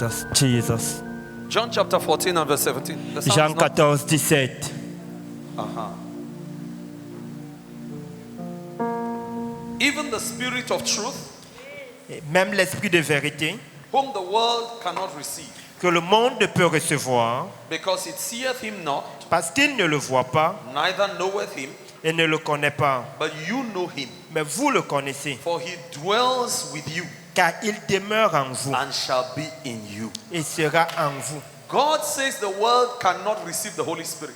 Jesus. John chapter 14 and verse 17. The sound Jean is not- 14, 17. Even the spirit of truth, Et même l'esprit de vérité whom the world cannot receive, que le monde ne peut recevoir because it seeth him not, parce qu'il ne le voit pas neither knoweth him, et ne le connaît pas. but you know him, Mais vous le connaissez for he dwells with you car il demeure en vous and shall be in you. et sera en vous. God says the world cannot receive the Holy Spirit.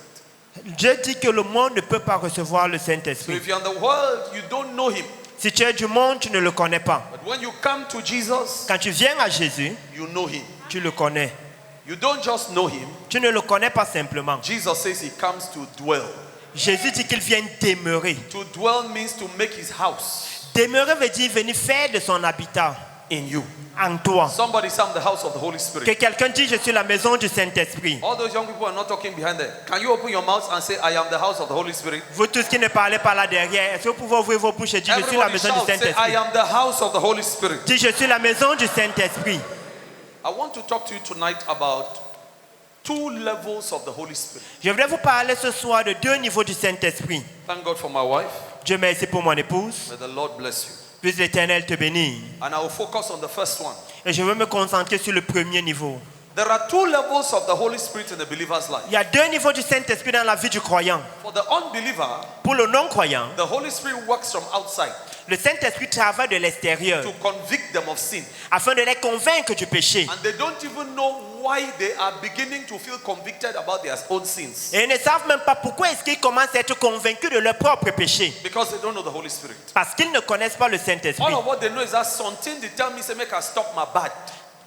Dieu dit que le monde ne peut pas recevoir le So Saint-Esprit. if you're in the world, you don't know him. Si tu es du monde, tu ne le connais pas. But when you come to Jesus, Quand tu viens à Jésus, you know him. tu le connais. You don't just know him. Tu ne le connais pas simplement. Jesus says he comes to dwell. Jésus dit qu'il vient demeurer. To dwell means to make his house Demeurer veut dire venir faire de son habitat in you. en toi. Somebody say, I'm the house of the Holy Que Spirit. quelqu'un dise, je suis la maison du Saint-Esprit. All those young people are not talking behind there. Can you open your mouth and say, I am the house of the Holy Spirit? Vous tous qui ne parlez pas là derrière, est-ce que vous pouvez ouvrir vos bouches et dire, je suis la Everybody maison du shout, say, I Saint-Esprit. am the house of the Holy Spirit. Dis, je suis la maison du Saint-Esprit. I want to talk to you tonight about two levels of the Holy Spirit. Je voudrais vous parler ce soir de deux niveaux du Saint-Esprit. Thank God for my wife. Dieu merci pour mon épouse. May the Lord bless you. Puisse l'Éternel te bénir. And I will focus on the first one. Et je veux me concentrer sur le premier niveau. There are two levels of the Holy Spirit in the believer's life. Il y a deux niveaux du Saint-Esprit dans la vie du croyant. For the unbeliever, Pour le non-croyant, the Holy Spirit works from outside le Saint-Esprit travaille de l'extérieur to convict them of sin. afin de les convaincre du péché. And they don't even know why they are beginning to feel convicted about their own sins. Et ils ne savent même pas pourquoi est-ce qu'ils commencent à être convaincus de leur propre péché. Because they don't know the Holy Spirit. Parce qu'ils ne connaissent pas le Saint-Esprit. All of what they know is that something they tell me, say, make I stop my bad.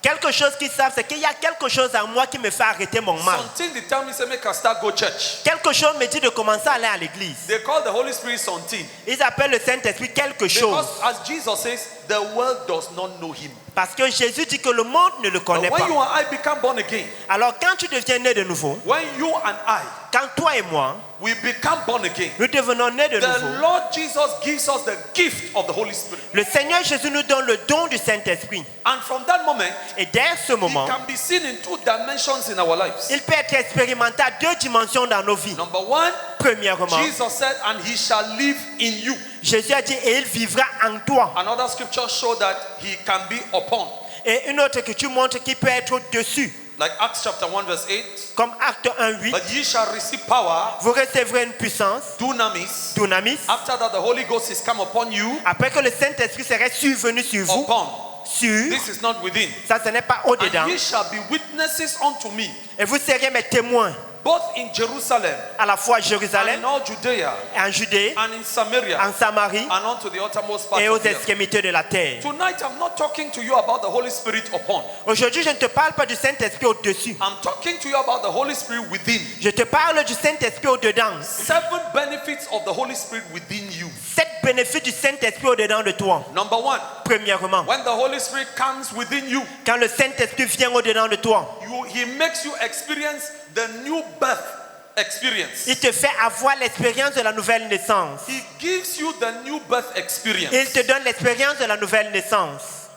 Quelque chose qu'ils savent, c'est qu'il y a quelque chose en moi qui me fait arrêter mon mal. Something they tell me, say, make I start go church. Quelque chose me dit de commencer à aller à l'église. They call the Holy Spirit something. Ils appellent le Saint-Esprit quelque chose. Because as Jesus says, the world does not know him. Parce que Jésus dit que le monde ne le connaît But when you pas. and I become born again, Alors quand tu deviens né de nouveau, when you and I, quand toi et moi, we become born again, nous devenons nés de the nouveau, Lord Jesus gives us the gift of the Holy Spirit. le Seigneur Jésus nous donne le don du Saint-Esprit. And from that moment, Et dès ce he moment, can be seen in two dimensions in our lives. il peut être expérimenté à deux dimensions dans nos vies. Number one, Premièrement, Jesus said, and he shall live in you. Jésus a dit, et il vivra en toi. Another scripture show that he can be upon. Et une autre écriture montre qu'il peut être au-dessus. Like Acts chapter 1 verse 8. Comme Acte 1, 8, But ye shall receive power, vous recevrez une puissance, dunamis. dunamis, After that the Holy Ghost is come upon you. après que le Saint-Esprit serait survenu sur vous, Upon. sur, This is not within. ça ce n'est pas au-dedans, And ye shall be witnesses unto me, et vous serez mes témoins, both in Jerusalem à la fois à and Jérusalem, in all Judea en Judée, and in Samaria en Samarie, and unto the uttermost part et aux of the earth. extrémités de la terre. Tonight I'm not talking to you about the Holy Spirit upon. Aujourd'hui, je ne te parle pas du Saint-Esprit au-dessus. I'm talking to you about the Holy Spirit within. Je te parle du Saint-Esprit au-dedans. 7 benefits of the Holy Spirit within you. 7 bénéfices du Saint-Esprit au-dedans de toi. Number one, Premièrement, when the Holy Spirit comes within you, quand le Saint-Esprit vient au-dedans de toi, he makes you experience the new birth experience. il te fait avoir l'expérience de la nouvelle naissance. He gives you the new birth experience. Il te donne l'expérience de la nouvelle naissance.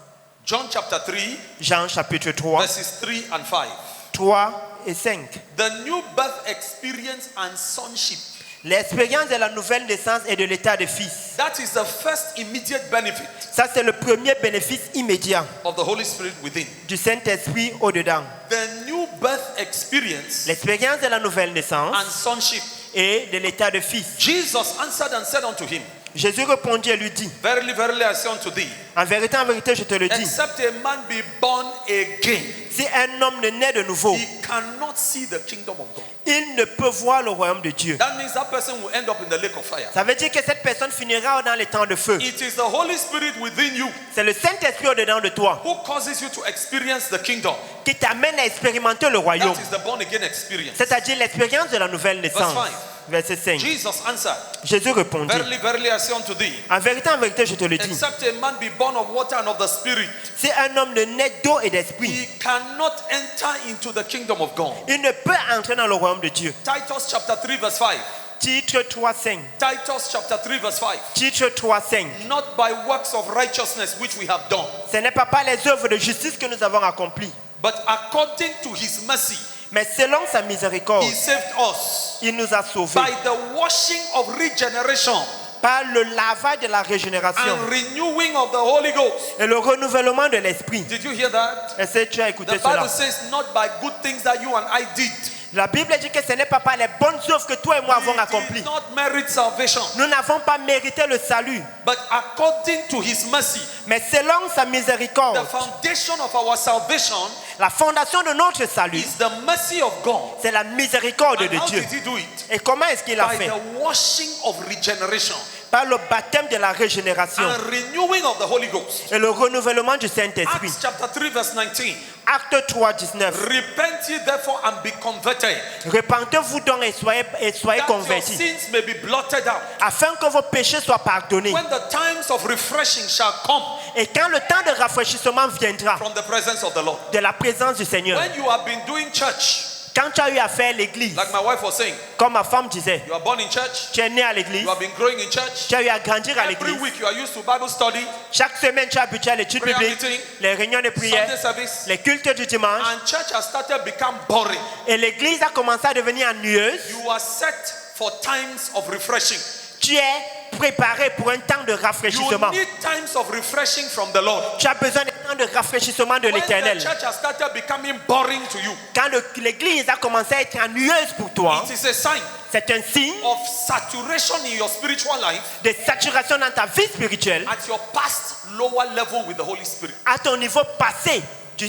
John chapter 3, Jean chapitre 3, verses 3 and 5. 3 et 5. The new birth experience and sonship. L'expérience de la nouvelle naissance et de l'état de fils. That is the first immediate benefit Ça, c'est le premier bénéfice immédiat of the Holy Spirit within. du Saint-Esprit au-dedans. The new birth experience L'expérience de la nouvelle naissance and sonship. et de l'état de fils. Jesus answered and said unto him, Jésus répondit et lui dit, Verily, verily, I say unto thee, en vérité, je te le dis, except a man be born again, si un homme ne naît de nouveau, he cannot see the kingdom of God. il ne peut voir le royaume de Dieu. That means that person will end up in the lake of fire. Ça veut dire que cette personne finira dans les temps de feu. It is the Holy Spirit within you C'est le Saint-Esprit au-dedans de toi who causes you to experience the kingdom. qui t'amène à expérimenter le royaume, That is the born again experience. c'est-à-dire l'expérience de la nouvelle naissance. Verse 5. Verset 5. Jesus answered, Jésus répondit, Verily, verily, I say unto thee, en vérité, je te le dis, except a man be born of water and of the Spirit, si un homme ne naît d'eau et d'esprit, he cannot enter into the kingdom of God. il ne peut entrer dans le royaume de Dieu. Titus chapter 3 verse 5. Titre 3, 5. Titus chapter 3 verse 5. Titre 3, 5. Not by works of righteousness which we have done, Ce n'est pas par les œuvres de justice que nous avons accomplies, But according to his mercy, Mais selon sa miséricorde, he saved us il nous a sauvés by the washing of regeneration par le lavage de la régénération and renewing of the Holy Ghost. et le renouvellement de l'esprit. Did you hear that? Est-ce que tu as écouté The cela? Bible says, not by good things that you and I did. La Bible dit que ce n'est pas par les bonnes œuvres que toi et moi avons We accomplies. did not merit salvation, Nous n'avons pas mérité le salut, but according to his mercy, mais selon sa the miséricorde, foundation of our salvation la fondation de notre salut, is the mercy of God. c'est la miséricorde And de how Dieu. did he do it? Et comment est-ce qu'il a By fait? the washing of regeneration Par le baptême de la régénération and renewing of the Holy Ghost. et le renouvellement du Saint-Esprit. Acts chapter 3 verse 19. Acte 3, 19. Repent ye therefore and be converted, Repentez-vous donc et soyez that your convertis, sins may be blotted out. afin que vos péchés soient pardonnés. When the times of refreshing shall come Et quand le temps de rafraîchissement viendra from the presence of the Lord. de la présence du Seigneur, When you have been doing church, quand tu as eu à faire l'église, like my wife was saying, comme ma femme disait, you are born in church, tu es né à l'église, you have been growing in church. tu as eu à grandir à Every l'église. week you are used to Bible study, Chaque semaine, tu es habitué à l'étude prayer biblique, meeting, les réunions de prière, Sunday service, les cultes du dimanche. and church has started become boring. Et l'église a commencé à devenir ennuyeuse. You are set for times of refreshing. Tu es préparé pour un temps de You rafraîchissement. need times of refreshing from the Lord. Tu as besoin d'un temps de rafraîchissement de When the l'Éternel. church has started becoming boring to you, Quand l'église a commencé à être ennuyeuse pour toi, it is a sign c'est un signe of saturation in your spiritual life de saturation dans ta vie spirituelle at your past lower level with the Holy Spirit. à ton niveau passé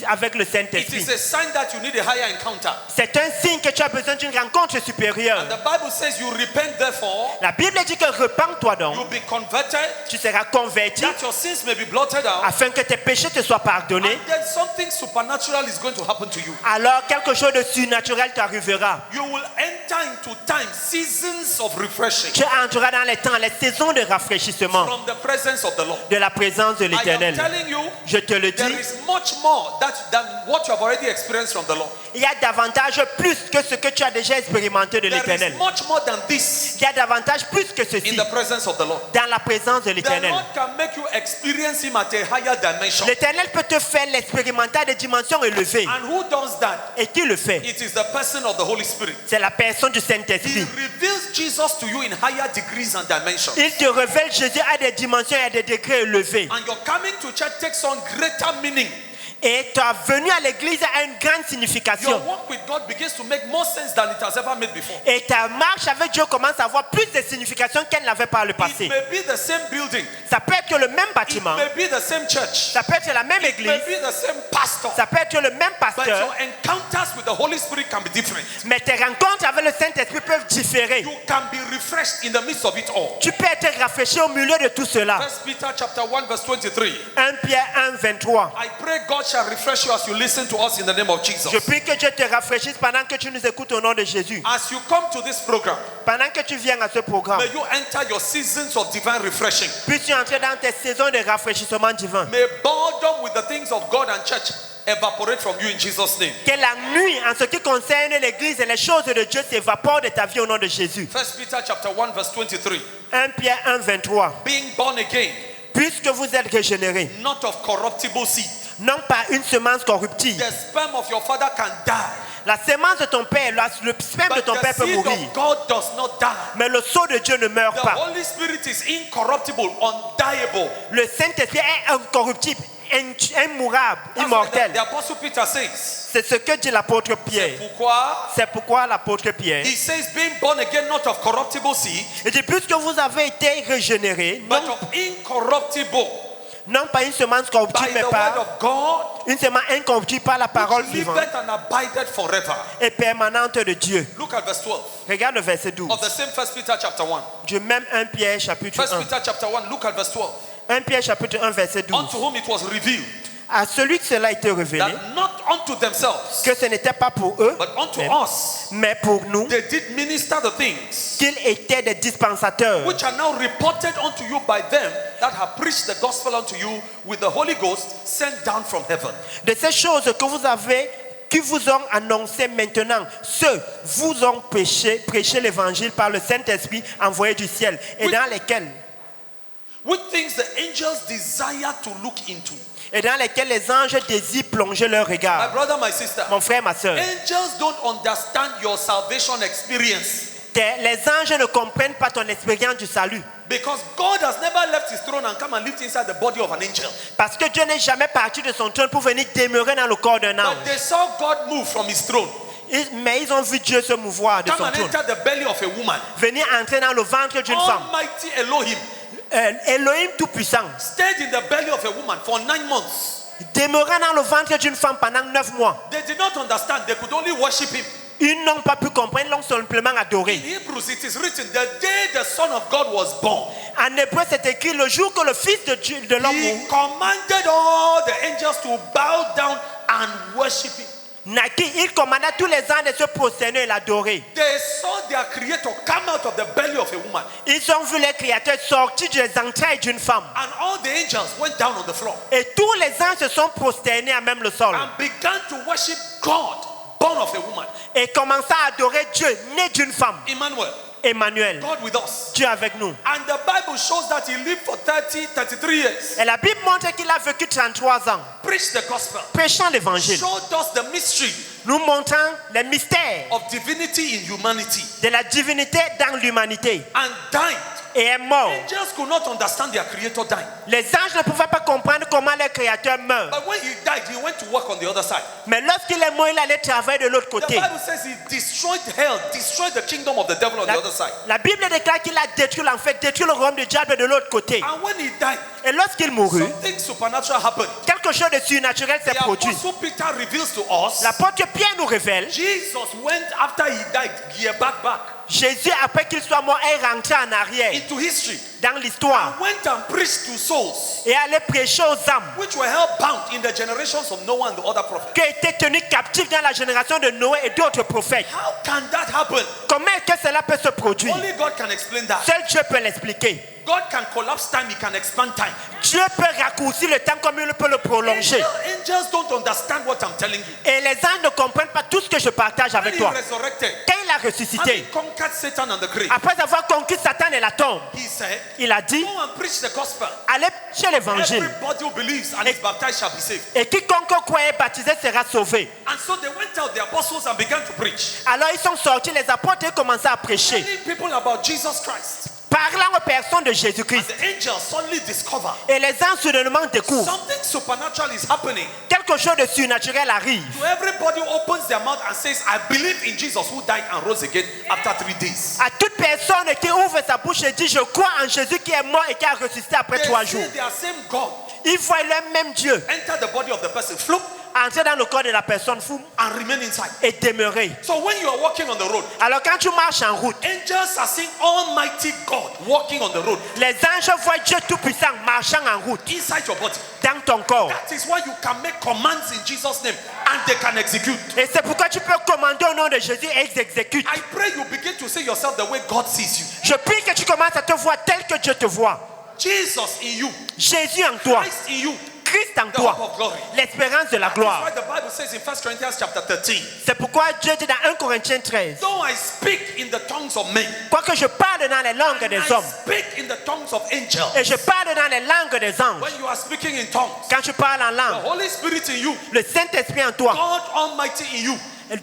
avec le It Saint-Esprit. is a sign that you need a higher encounter. C'est un signe que tu as besoin d'une rencontre supérieure. And the Bible says you repent therefore, La Bible dit que repens-toi donc, you'll be converted, tu seras converti that your sins may be blotted out, afin que tes péchés te soient pardonnés. and then something supernatural is going to happen to you. Alors quelque chose de surnaturel t'arrivera. You will enter into time, seasons of refreshing Tu entreras dans les temps, les saisons de rafraîchissement from the presence of the Lord. de la présence de I am l'Éternel. telling you, Je te le there dis, is much more than what you have already experienced from the Lord. il y a davantage plus que ce que tu as déjà expérimenté de There l'Éternel. is much more than this Il y a davantage plus que in ceci the presence of the Lord. dans la présence de The l'Éternel. Lord can make you experience Him at a higher dimension. L'Éternel peut te faire l'expérimenter à des dimensions élevées. And who does that? Et qui le fait? It is the person of the Holy Spirit. C'est la personne du He Saint-Esprit. reveals Jesus to you in higher degrees and dimensions. Il te révèle Jésus à des dimensions et à des degrés élevés. And your coming to church takes on greater meaning. Et ta venue à l'église a une grande Your signification. walk with God begins to make more sense than it has ever made before. Et ta marche avec Dieu commence à avoir plus de signification qu'elle n'avait par le It passé. may be the same building. Ça peut être le même It bâtiment. may be the same church. Ça peut être la même It may église. be the same pastor. Ça peut être le même But pasteur. your encounters with the Holy Spirit can be different. Mais tes rencontres avec le Saint-Esprit peuvent différer. You can be refreshed in the midst of it all. Tu peux être rafraîchi au milieu de tout cela. 1 Peter chapter 1 verse 23. 1 Pierre 1, 23. I pray God shall refresh you as you listen to us in the name of Jesus. Je prie que Dieu te rafraîchisse pendant que tu nous écoutes au nom de Jésus. As you come to this program, Pendant que tu viens à ce programme, may you enter your seasons of divine refreshing. puisses-tu entrer dans tes saisons de rafraîchissement divin. May boredom with the things of God and church evaporate from you in Jesus' name. Que la nuit, en ce qui concerne l'église et les choses de Dieu, s'évaporent de ta vie au nom de Jésus. 1 Peter chapter 1 verse 23. 1 Pierre 1, 23. Being born again, Puisque vous êtes régénérés, not of corruptible seed. non pas une semence corruptible. The sperm of your father can die, La semence de ton père, le sperme de but ton the père peut seed mourir. of God does not die. Mais le sceau de Dieu ne meurt The pas. Holy Spirit is incorruptible, undiable. Le Saint-Esprit est incorruptible, immourable, That's what immortel. the Apostle Peter says. C'est ce que dit l'apôtre Pierre. Pourquoi? C'est pourquoi l'apôtre Pierre, He says, being born again, not of corruptible seed, il dit, puisque vous avez été régénérés, but non, of incorruptible, non pas une semence by corruptible, mais the word par of God, une semence incorruptible par la parole which vivante liveth and abideth forever. et permanente de Dieu. Look at verse 12 Regarde le verset 12. of the same 1 Peter chapter 1. Du même 1 Pierre chapitre 1 1. Peter chapter 1, look at verse 12. 1 Pierre chapitre 1 verset 12. Unto whom it was revealed À celui que cela a été révélé, that not unto themselves, que ce n'était pas pour eux, but unto mais, us, mais pour nous, they did minister the things qu'ils étaient des dispensateurs, which are now reported unto you by them that have preached the gospel unto you with the Holy Ghost sent down from heaven. de ces choses que vous avez, qui vous ont annoncé maintenant, ceux vous ont prêché l'évangile par le Saint-Esprit envoyé du ciel, et Oui. dans lesquels With things the angels desire to look into. et dans lesquels les anges désirent plonger leur My regard. brother, my sister, Mon frère, ma soeur, angels don't understand your salvation experience. les anges ne comprennent pas ton expérience du salut. Because God has never left his throne and come and lived inside the body of an angel. Parce que Dieu n'est jamais parti de son trône pour venir demeurer dans le corps d'un ange. But they saw God move from his throne. Mais ils ont vu Dieu se mouvoir de Come son and trône. enter the belly of a woman. Venir entrer dans le ventre d'une femme. Almighty Elohim Elohim tout-puissant. stayed in the belly of a woman for 9 months. Demeurant dans le ventre d'une femme pendant 9 mois. They did not understand. They could only worship him. Ils n'ont pas pu comprendre, ils l'ont simplement In adoré. Hebrews, it is written, the day the Son of God was born, En hébreu, c'est écrit le jour que le Fils de Dieu, de l'homme he commanded all the angels to bow down and worship him. naquit, il commanda tous les anges de se prosterner et l'adorer. They saw their creator come out of the belly of a woman. Ils ont vu les créateurs sortir des entrailles d'une femme. And all the angels went down on the floor Et tous les anges se sont prosternés à même le sol. and began to worship God, born of a woman. Et commença à adorer Dieu, né d'une femme. Emmanuel, Emmanuel, God with us. Dieu avec nous. And the Bible shows that he lived for 33 years. Et la Bible montre qu'il a vécu 33 ans, Preached the gospel. prêchant l'évangile, Showed us the mystery nous montrant les mystères of divinity in humanity. de la divinité dans l'humanité. And died. Et est mort. Angels could not understand their creator dying. Les anges ne pouvaient pas comprendre comment le créateur meurt. But when he died, he went to work on the other side. Mais lorsqu'il est mort, il allait travailler de l'autre The côté. Bible says he destroyed hell, destroyed the kingdom of the devil on the other side. La Bible déclare qu'il a détruit l'enfer, détruit le royaume du diable de l'autre côté. And when he died, Et lorsqu'il mourut, something supernatural happened. quelque chose de surnaturel s'est The produit. apostle Peter reveals to us, L'apôtre Pierre nous révèle, Jesus went after he died, gear back Jésus, après qu'il soit mort, est rentré en arrière into history, dans l'histoire went and preached to souls et allait prêcher aux âmes which were held bound in the generations of Noah and the other prophets. qui étaient tenus captifs dans la génération de Noé et d'autres prophètes. How can that happen? Comment est-ce que cela peut se produire? Only God can explain that. Seul Dieu peut l'expliquer. God can collapse time, he can expand time. Dieu peut raccourcir le temps comme il peut le prolonger. Angels don't understand what I'm telling you. Et les anges ne comprennent pas tout ce que je partage When avec he toi. resurrected, Quand il a having ressuscité, conquered Satan and the grave, après avoir conquis Satan et la tombe, he said, il a dit, go and preach the gospel. allez prêcher l'évangile. Everybody who believes and is baptized shall be saved. Et quiconque croit et est baptisé sera sauvé. And so they went out, the apostles, and began to preach. Alors ils sont sortis, les apôtres, et commencé à prêcher, Telling people about Jesus Christ. parlant aux personnes de And Jésus-Christ. the angels suddenly discover Et les anges soudainement découvrent, something supernatural is happening. quelque chose de surnaturel arrive. To everybody who opens their mouth and says, I believe in Jesus who died and rose again after 3 days. À toute personne qui ouvre sa bouche et dit, je crois en Jésus qui est mort et qui a ressuscité après They 3 see jours. their same God Ils voient le même Dieu enter the body of the person, flop, entrer dans le corps de la personne fou and remain inside. et demeurer. So when you are walking on the road, Alors quand tu marches en route, angels are seeing Almighty God walking on the road les anges voient Dieu Tout-Puissant marchant en route inside your body. dans ton corps. That is why you can make commands in Jesus' name and they can execute. Et c'est pourquoi tu peux commander au nom de Jésus et ils exécutent. I pray you begin to see yourself the way God sees you. Je prie que tu commences à te voir tel que Dieu te voit. Jesus in you, Jésus en toi, Christ in you, Christ en the hope toi, of glory. l'espérance de la That's gloire. why the Bible says in 1 Corinthians chapter 13, C'est pourquoi Dieu dit dans 1 Corinthiens 13, though I speak in the tongues of men, quoique je parle dans les langues and des I hommes speak in the tongues of angels. et je parle dans les langues des anges, When you are speaking in tongues, quand je parle en the langue, Holy Spirit in you, le Saint-Esprit en toi, God Almighty in you,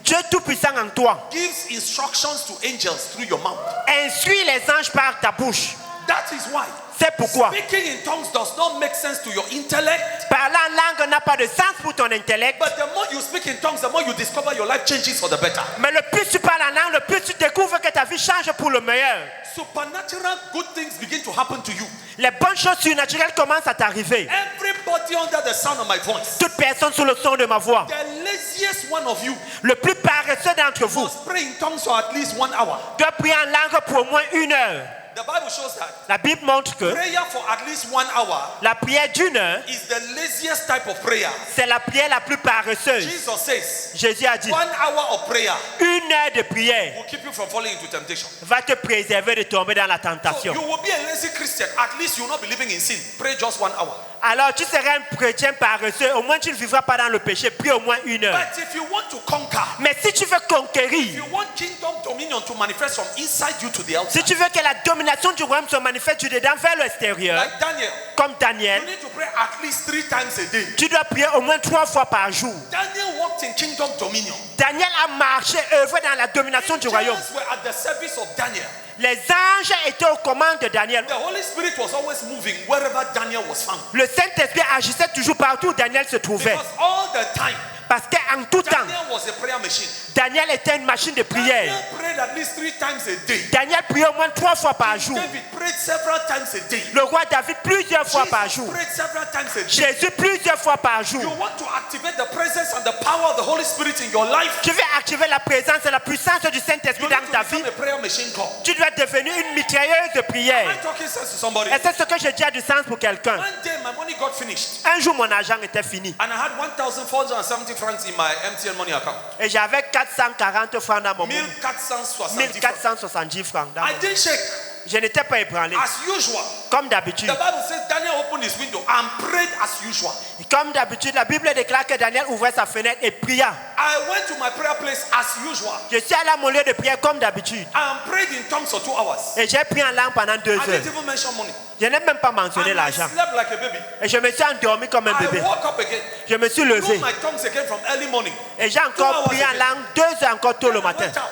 Dieu Tout-Puissant en toi, gives instructions to angels through your mouth. instruit les anges par ta bouche. That is why C'est pourquoi speaking in tongues does not make sense to your intellect. parler en langue n'a pas de sens pour ton intellect, But the more you speak in tongues, the more you discover your life changes for the better. mais le plus tu parles en langue, le plus tu découvres que ta vie change pour le meilleur. Supernatural good things begin to happen to you. Les bonnes choses surnaturelles commencent à t'arriver. Everybody under the sound of my voice, Toute personne sous le son de ma voix, the laziest one of you, le plus paresseux d'entre vous, must pray in tongues for at least 1 hour. doit prier en langue pour au moins 1 heure. The Bible shows that La Bible montre que prayer for at least 1 hour la prière d'1 heure, is the laziest type of prayer. c'est la prière la plus paresseuse. Jesus says Jésus a dit, 1 hour of prayer 1 heure de prière will keep you from falling into temptation. va te préserver de tomber dans la So tentation. you will be a lazy Christian. At least you will not be living in sin. Pray just 1 hour. Alors tu seras un chrétien paresseux, au moins tu ne vivras pas dans le péché, prie au moins 1 heure. But if you want to conquer, Mais si tu veux if conquérir, you want kingdom dominion to manifest from inside you to the si outside, tu veux que la domination du royaume se manifeste du dedans vers l'extérieur, like Daniel, comme you Daniel, need to pray at least 3 times a day. tu dois prier au moins 3 fois par jour. Daniel walked in kingdom dominion. Daniel a marché, œuvré dans la domination du royaume. Angels were at the service of Daniel. Les anges étaient aux commandes de Daniel. The Holy Spirit was always moving wherever Daniel was found. Le Saint-Esprit agissait toujours partout où Daniel se trouvait. Because all the time, Parce qu'en tout temps, Daniel was a prayer machine. Daniel était une machine de prière. Daniel prayed at least 3 times a day. Daniel priait au moins 3 fois par jour. David prayed several times a day. Le roi David plusieurs fois par Jesus jour. prayed several times a day. Jésus plusieurs fois par jour. You want to activate the presence and the power of the Holy Spirit in your life? Tu veux activer la présence et la puissance du You Saint-Esprit need dans ta to vie. become a prayer machine call. Tu dois devenir une mitrailleuse de Am prière. I talking sense to somebody? Et c'est ce que je dis a du sens pour quelqu'un. One day my money got finished. Un jour, mon argent était fini. And I had 1,470 francs in my MTN money account. Et j'avais 440 francs dans mon monde. 1,470 francs. 1470 francs dans mon I monde. didn't shake. Je n'étais pas ébranlé. As usual. Comme d'habitude. The Bible says Daniel opened his window and prayed as usual. Comme d'habitude, la Bible déclare que Daniel ouvrait sa fenêtre et pria. I went to my prayer place as usual Je suis allé à mon lieu de prière comme d'habitude. and prayed in tongues for 2 hours. Et j'ai pris en langue pendant 2 I heures. didn't even mention money. Je n'ai même pas mentionné And I l'argent. slept like a baby. Et je me suis endormi comme un I bébé. woke up again. Je me suis Blew levé. my tongues again from early morning. Et j'ai encore prié en langue 2 heures encore tôt le Then I matin. went out.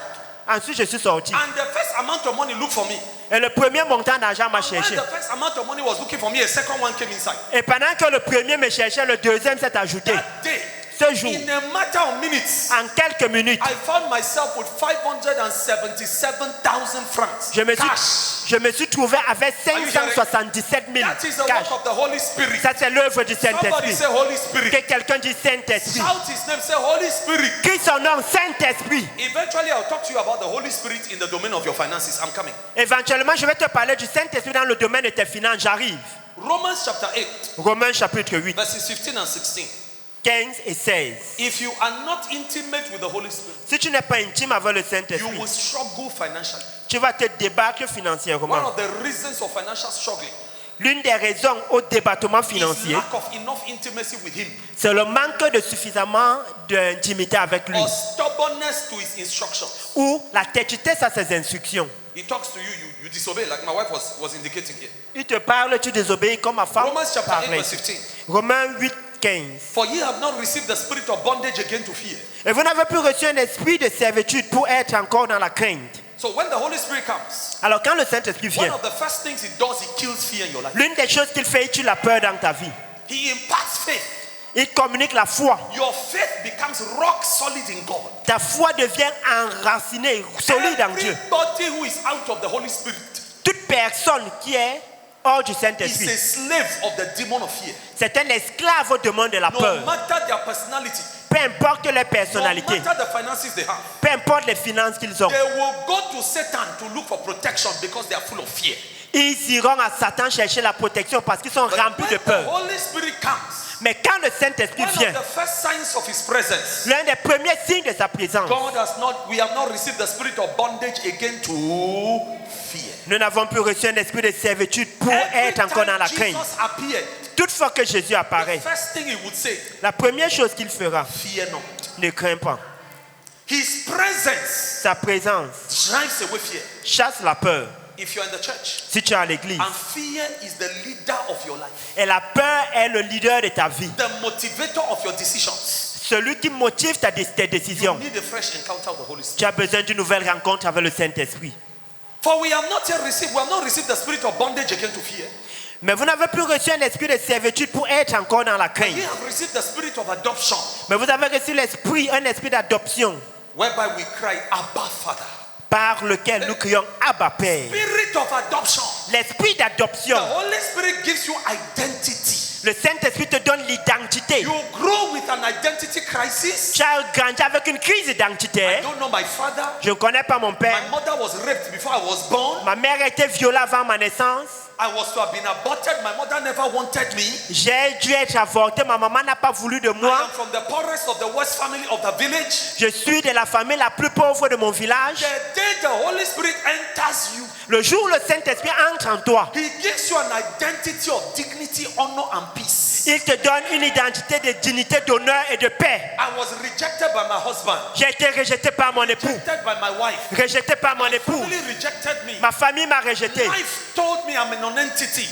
Ensuite, je suis sorti. And the first amount of money looked for me. Et le premier montant d'argent m'a When cherché. the first amount of money was looking for me, a second one came inside. Et pendant que le premier me cherchait, le deuxième s'est ajouté. That day, Ce jour, in a matter of minutes, en quelques minutes, I found myself with 577,000 francs. Cash. je me suis trouvé avec 577 000 That is the cash. work of the Holy Spirit. Ça, c'est l'œuvre du Somebody Saint-Esprit. say Holy Spirit. Que quelqu'un dit Saint-Esprit. Shout his name. Say Holy Spirit. Qui son nom? Saint-Esprit. Eventually, I'll talk to you about the Holy Spirit in the domain of your finances. I'm coming. Éventuellement, je vais te parler du Saint-Esprit dans le domaine de tes finances. J'arrive. Romans chapter 8, Romains chapitre 8, verses 15 and 16. 15 et 16. If you are not intimate with the Holy Spirit, Si tu n'es pas intime avec le you Saint-Esprit, will struggle financially. tu vas te débattre One financièrement. of the reasons of financial struggling L'une des raisons au débattement is financier, lack of enough intimacy with Him c'est le manque de suffisamment d'intimité avec lui or stubbornness to His instructions. ou la têtitesse à ses instructions. He talks to you, you disobey, like my wife was indicating here. Il te parle, tu désobéis comme ma femme Romans chapter 8, parlait. verse 15. Romains 8, 15. For ye have not received the spirit of bondage again to fear. Et vous n'avez plus reçu un esprit de servitude pour être encore dans la crainte. So when the Holy Spirit comes, Alors quand le Saint-Esprit one vient, of the first things He does, He kills fear in your life. l'une des choses qu'il fait, il tue la peur dans ta vie. He imparts faith. Il communique la foi. Your faith becomes rock solid in God. Ta foi devient enracinée, solide en Dieu. Everybody who is out of the Holy Spirit Toute personne qui est hors du is Saint-Esprit, a slave of the demon of fear. c'est un esclave au demande de la No peur. matter their personality, Peu importe leur no personnalité, matter the finances they have, peu importe les finances qu'ils ont, they will go to Satan to look for protection because they are full of fear. ils iront à Satan chercher la protection parce qu'ils sont But remplis de when the peur. Holy Spirit comes, Mais quand le Saint-Esprit one of vient, the first signs of His presence, l'un des premiers signes de sa présence, we have not received the spirit of bondage again to fear. nous n'avons plus reçu un esprit de servitude pour Every être encore dans la time crainte. Jesus appeared, Toutefois que Jésus the apparaît, first thing He would say, la première chose qu'il fera, fear not. ne crains pas. His presence Sa présence drives away fear. chasse la peur. If you're in the church, Si tu es à l'église, and fear is the leader of your life, et la peur est le leader de ta vie, the motivator of your decisions, celui qui motive tes you décisions, need a fresh encounter of the Holy Spirit. tu as besoin d'une nouvelle rencontre avec le Saint-Esprit. For we have not received the spirit of bondage again to fear. Mais vous n'avez plus reçu un esprit de servitude pour être encore dans la crainte. We have received the spirit of adoption, Mais vous avez reçu un esprit d'adoption whereby we cry, Abba, Father. par lequel nous crions Abba Père. Spirit of adoption. L'esprit The d'adoption, Holy Spirit gives you identity. le Saint-Esprit te donne l'identité. You grow with an identity crisis. Tu as grandi avec une crise I identitaire. don't know my father. Je ne connais pas mon My père. mother was raped before I was born. Ma mère était violée avant ma naissance. I was to have been aborted. My mother never wanted me. J'ai dû être avorté. Ma maman n'a pas voulu de I moi. am from the poorest of the worst family of the village. Je suis de la famille la plus pauvre de mon village. The day the Holy Spirit enters you, Le jour où le Saint-Esprit entre en toi, He gives you an identity of dignity, honor, and peace. Il te donne une identité de dignité, d'honneur et de paix. I was rejected by my husband, J'ai été rejeté par mon époux, rejected by my wife. rejeté par mon époux. Family rejected me. Ma famille m'a rejeté. Life told me I'm a non-entity.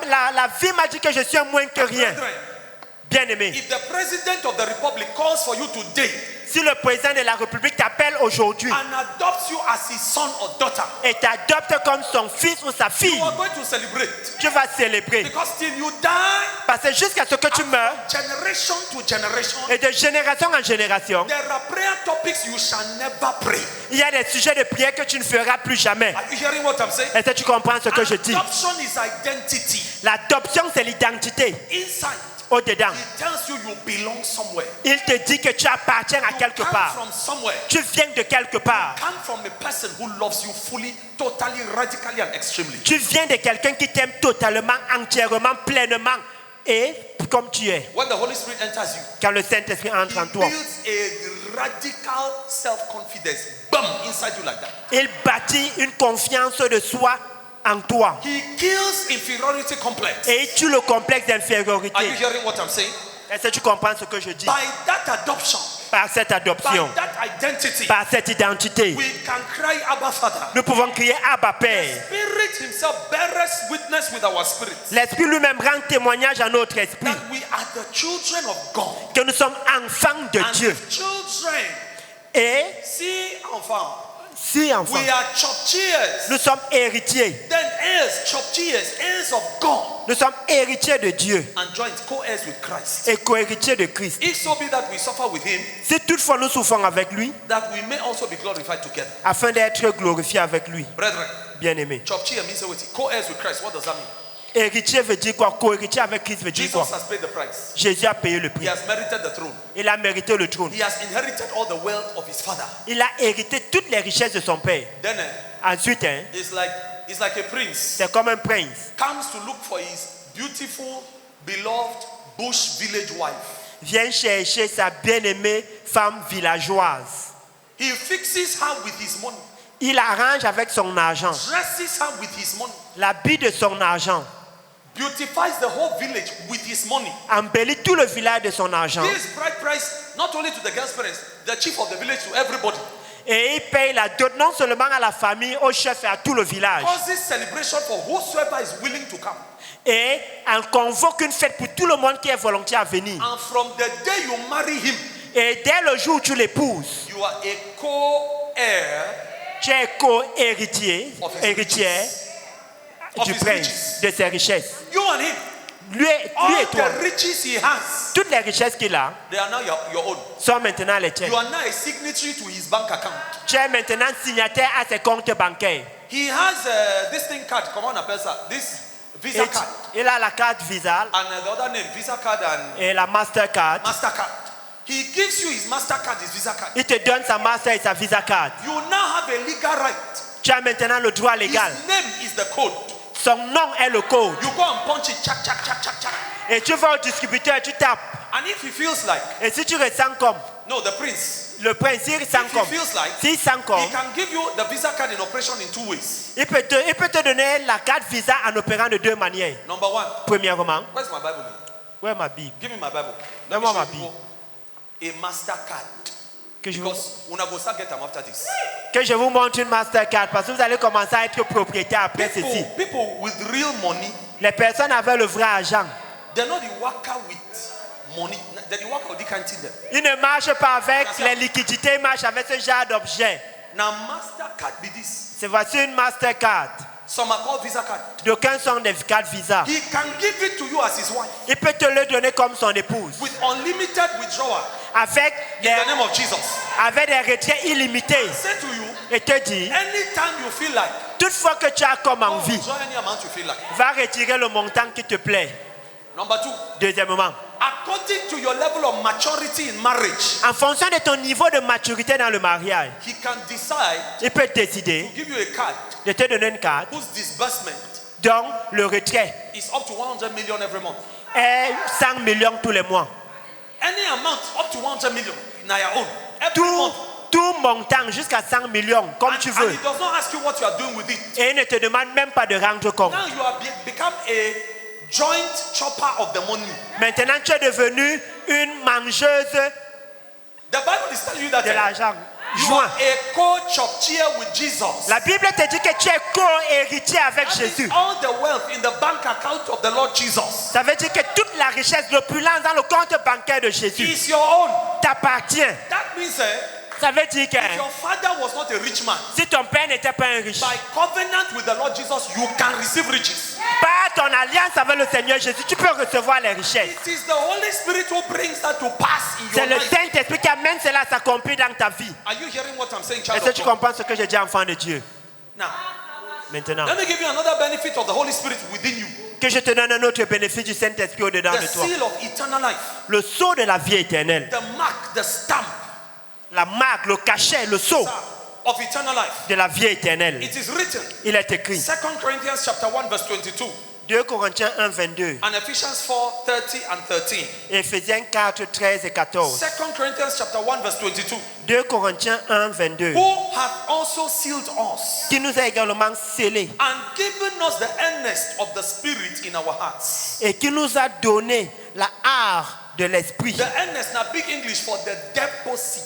La vie m'a dit que je suis moins que rien. Brethren, Bien-aimé, if the president of the republic calls for you today si le président de la République t'appelle aujourd'hui and adopts you as his son or daughter, et t'adopte comme son fils ou sa fille, you are going to celebrate. tu vas célébrer. Because till you die, Parce que jusqu'à ce que tu meurs, generation to generation, et de génération en génération, there are prayer topics you shall never pray. il y a des sujets de prière que tu ne feras plus jamais. Are you hearing what I'm saying? Est-ce que tu comprends ce que je dis? Adoption is identity. L'adoption, c'est l'identité. Inside, Au-dedans, it tells you you belong somewhere. il te dit que tu appartiens à quelque Come part. from somewhere. Tu viens de quelque part. Come from a person who loves you fully, totally, radically, and extremely. Tu viens de quelqu'un qui t'aime totalement, entièrement, pleinement et comme tu es. When the Holy Spirit enters you, Quand le Saint-Esprit entre He en toi, builds a radical self-confidence. Bam! Inside you like that. il bâtit une confiance de soi en toi. He kills inferiority complex. Et il tue le complexe d'infériorité. Are you hearing what I'm saying? Est-ce que tu comprends ce que je dis? By that adoption, Par cette by adoption, that identity, par cette identité, we can cry Abba Father. nous pouvons crier Abba Père. Spirit himself bears witness with our spirit L'Esprit lui-même rend témoignage à notre esprit that we are the children of God. que nous sommes enfants de And Dieu. if children, Et see enfant, si enfants, we are chopcheers, nous sommes héritiers. then heirs, chopcheers, heirs of God, Nous sommes héritiers de Dieu and joint co-heirs with Christ. et co-héritiers de Christ. If so be that we suffer with him, Si toutefois nous souffrons avec lui, that we may also be glorified together. afin d'être glorifiés avec lui, Brethren, bien-aimés. chopcheer means what? Co-heirs with Christ. What does that mean? Héritier veut dire quoi? Co-héritier avec Christ veut dire Jesus quoi? has paid the price. Jésus a payé le He prix. has merited the throne. Il a mérité le trône. He has inherited all the wealth of his father. Il a hérité toutes les richesses de son père. Then Ensuite, it's like a prince c'est comme un prince. comes to look for his beautiful, beloved bush village wife. Vient chercher sa bien-aimée femme villageoise. He fixes her with his money, Il arrange avec son argent, dresses her with his money, l'habit de son argent, beautifies the whole village with his money. embellit tout le village de son argent This bride price not only to the girl's parents, the chief of the village, to everybody. et il paye la dot non seulement à la famille, au chef et à tout le village. Causes celebration for whosoever is willing to come. Et on convoque une fête pour tout le monde qui est volontaire à venir. And from the day you marry him, Et dès le jour où tu l'épouses, you are a co-heir tu es co-héritier, of his héritière Of du his prince, riches. de ses richesses. You and him. Lui et All toi, the riches he has, toutes les richesses qu'il a they are now your own. sont maintenant les tiennes. You are now a signatory to his bank account. Tu es maintenant signataire à ses comptes bancaires. He has this thing card. Come on, Apesa. This Visa Et card. il a la carte Visa And the other name, Visa card and et la Mastercard. MasterCard. He gives you his MasterCard, his Visa card. Il te donne sa Master et sa Visa card. You now have a legal right. Tu as maintenant le droit His légal. name is the code. Son nom est le code. You go and punch it, chack, chack, chack, chack, chack. Et tu vas au distributeur, tu tapes. And if he feels like, Et si tu ressens comme no, the prince, le prince, s'il ressent if he comme, feels like, s'il sent comme, he can give you the Visa card in operation in two ways. il peut te donner la carte Visa en opérant de deux manières. Number one, Premièrement, where's my Bible? où est ma Bible? Give me my Bible. Donne-moi Let me ma show you a MasterCard. Que je, vous, Because when I go start get them after this. que je vous montre une Mastercard parce que vous allez commencer à être propriétaire après ceci. People with real money, Les personnes avec le vrai argent, they're not the worker with money. They're the worker with the canteen there. ils ne marchent pas avec les liquidités, ils marchent avec ce genre d'objet. Now MasterCard be this. C'est voici une Mastercard. Some are called Visa card. D'aucuns sont des cartes Visa. He can give it to you as his wife Il peut te le donner comme son épouse. with unlimited withdrawal Avec in des, the name of Jesus. avec des retraits illimités. Say to you, Et te dit, anytime you feel like, toutefois que tu as comme go envie, withdraw any amount you feel like. va retirer le montant qui te plaît. Number two, Deuxièmement, according to your level of maturity in marriage, en fonction de ton niveau de maturité dans le mariage, he can decide il peut décider to give you a card de te donner une carte whose disbursement dont le retrait is up to 100 million every month. est 100 millions tous les mois. Any amount up to 100 million in your own every month. Tout montant jusqu'à 100 millions, comme And, tu and veux. he does not ask you what you are doing with it. Et il ne te demande même pas de rendre compte. Now you have become a joint chopper of the money. Maintenant, tu es devenu une mangeuse The Bible is telling you that de l'argent. you Joint. are a co-choptier with Jesus. La Bible te dit que tu es co-héritier avec That Jésus. is all the wealth in the bank account of the Lord Jesus Ça veut dire que toute la richesse, l'opulence dans le compte bancaire de Jésus is your own. t'appartient. That means Ça veut dire que if your father was not a rich man, si ton père n'était pas un riche, by covenant with the Lord Jesus, you can receive riches. par ton alliance avec le Seigneur Jésus, tu peux recevoir les richesses. It is the Holy Spirit who brings that to pass in C'est your le life. Saint-Esprit qui amène cela à s'accomplir dans ta vie. Are you hearing what I'm saying, child Est-ce que of tu God? comprends ce que j'ai dit, enfant de Dieu? Now, Maintenant, let me give you another benefit of the Holy Spirit within you. que je te donne un autre bénéfice du Saint-Esprit au-dedans The de toi. seal of eternal life. Le sceau de la vie éternelle. The mark, the stamp La marque, le cachet, le sceau of eternal life. de la vie éternelle. It is written. Il est écrit. 2 Corinthians chapter 1 verse 22 2 Corinthiens 1, 22. and Ephesians 4, 30 and 13. Éphésiens 4, 13 et 14. 2 Corinthians chapter 1 verse 22. 2 Corinthiens 1, 22. Who hath also sealed us Qui nous a également scellés and given us the earnest of the Spirit in our hearts. et qui nous a donné la art de l'esprit. The earnest, now big English for the deposit.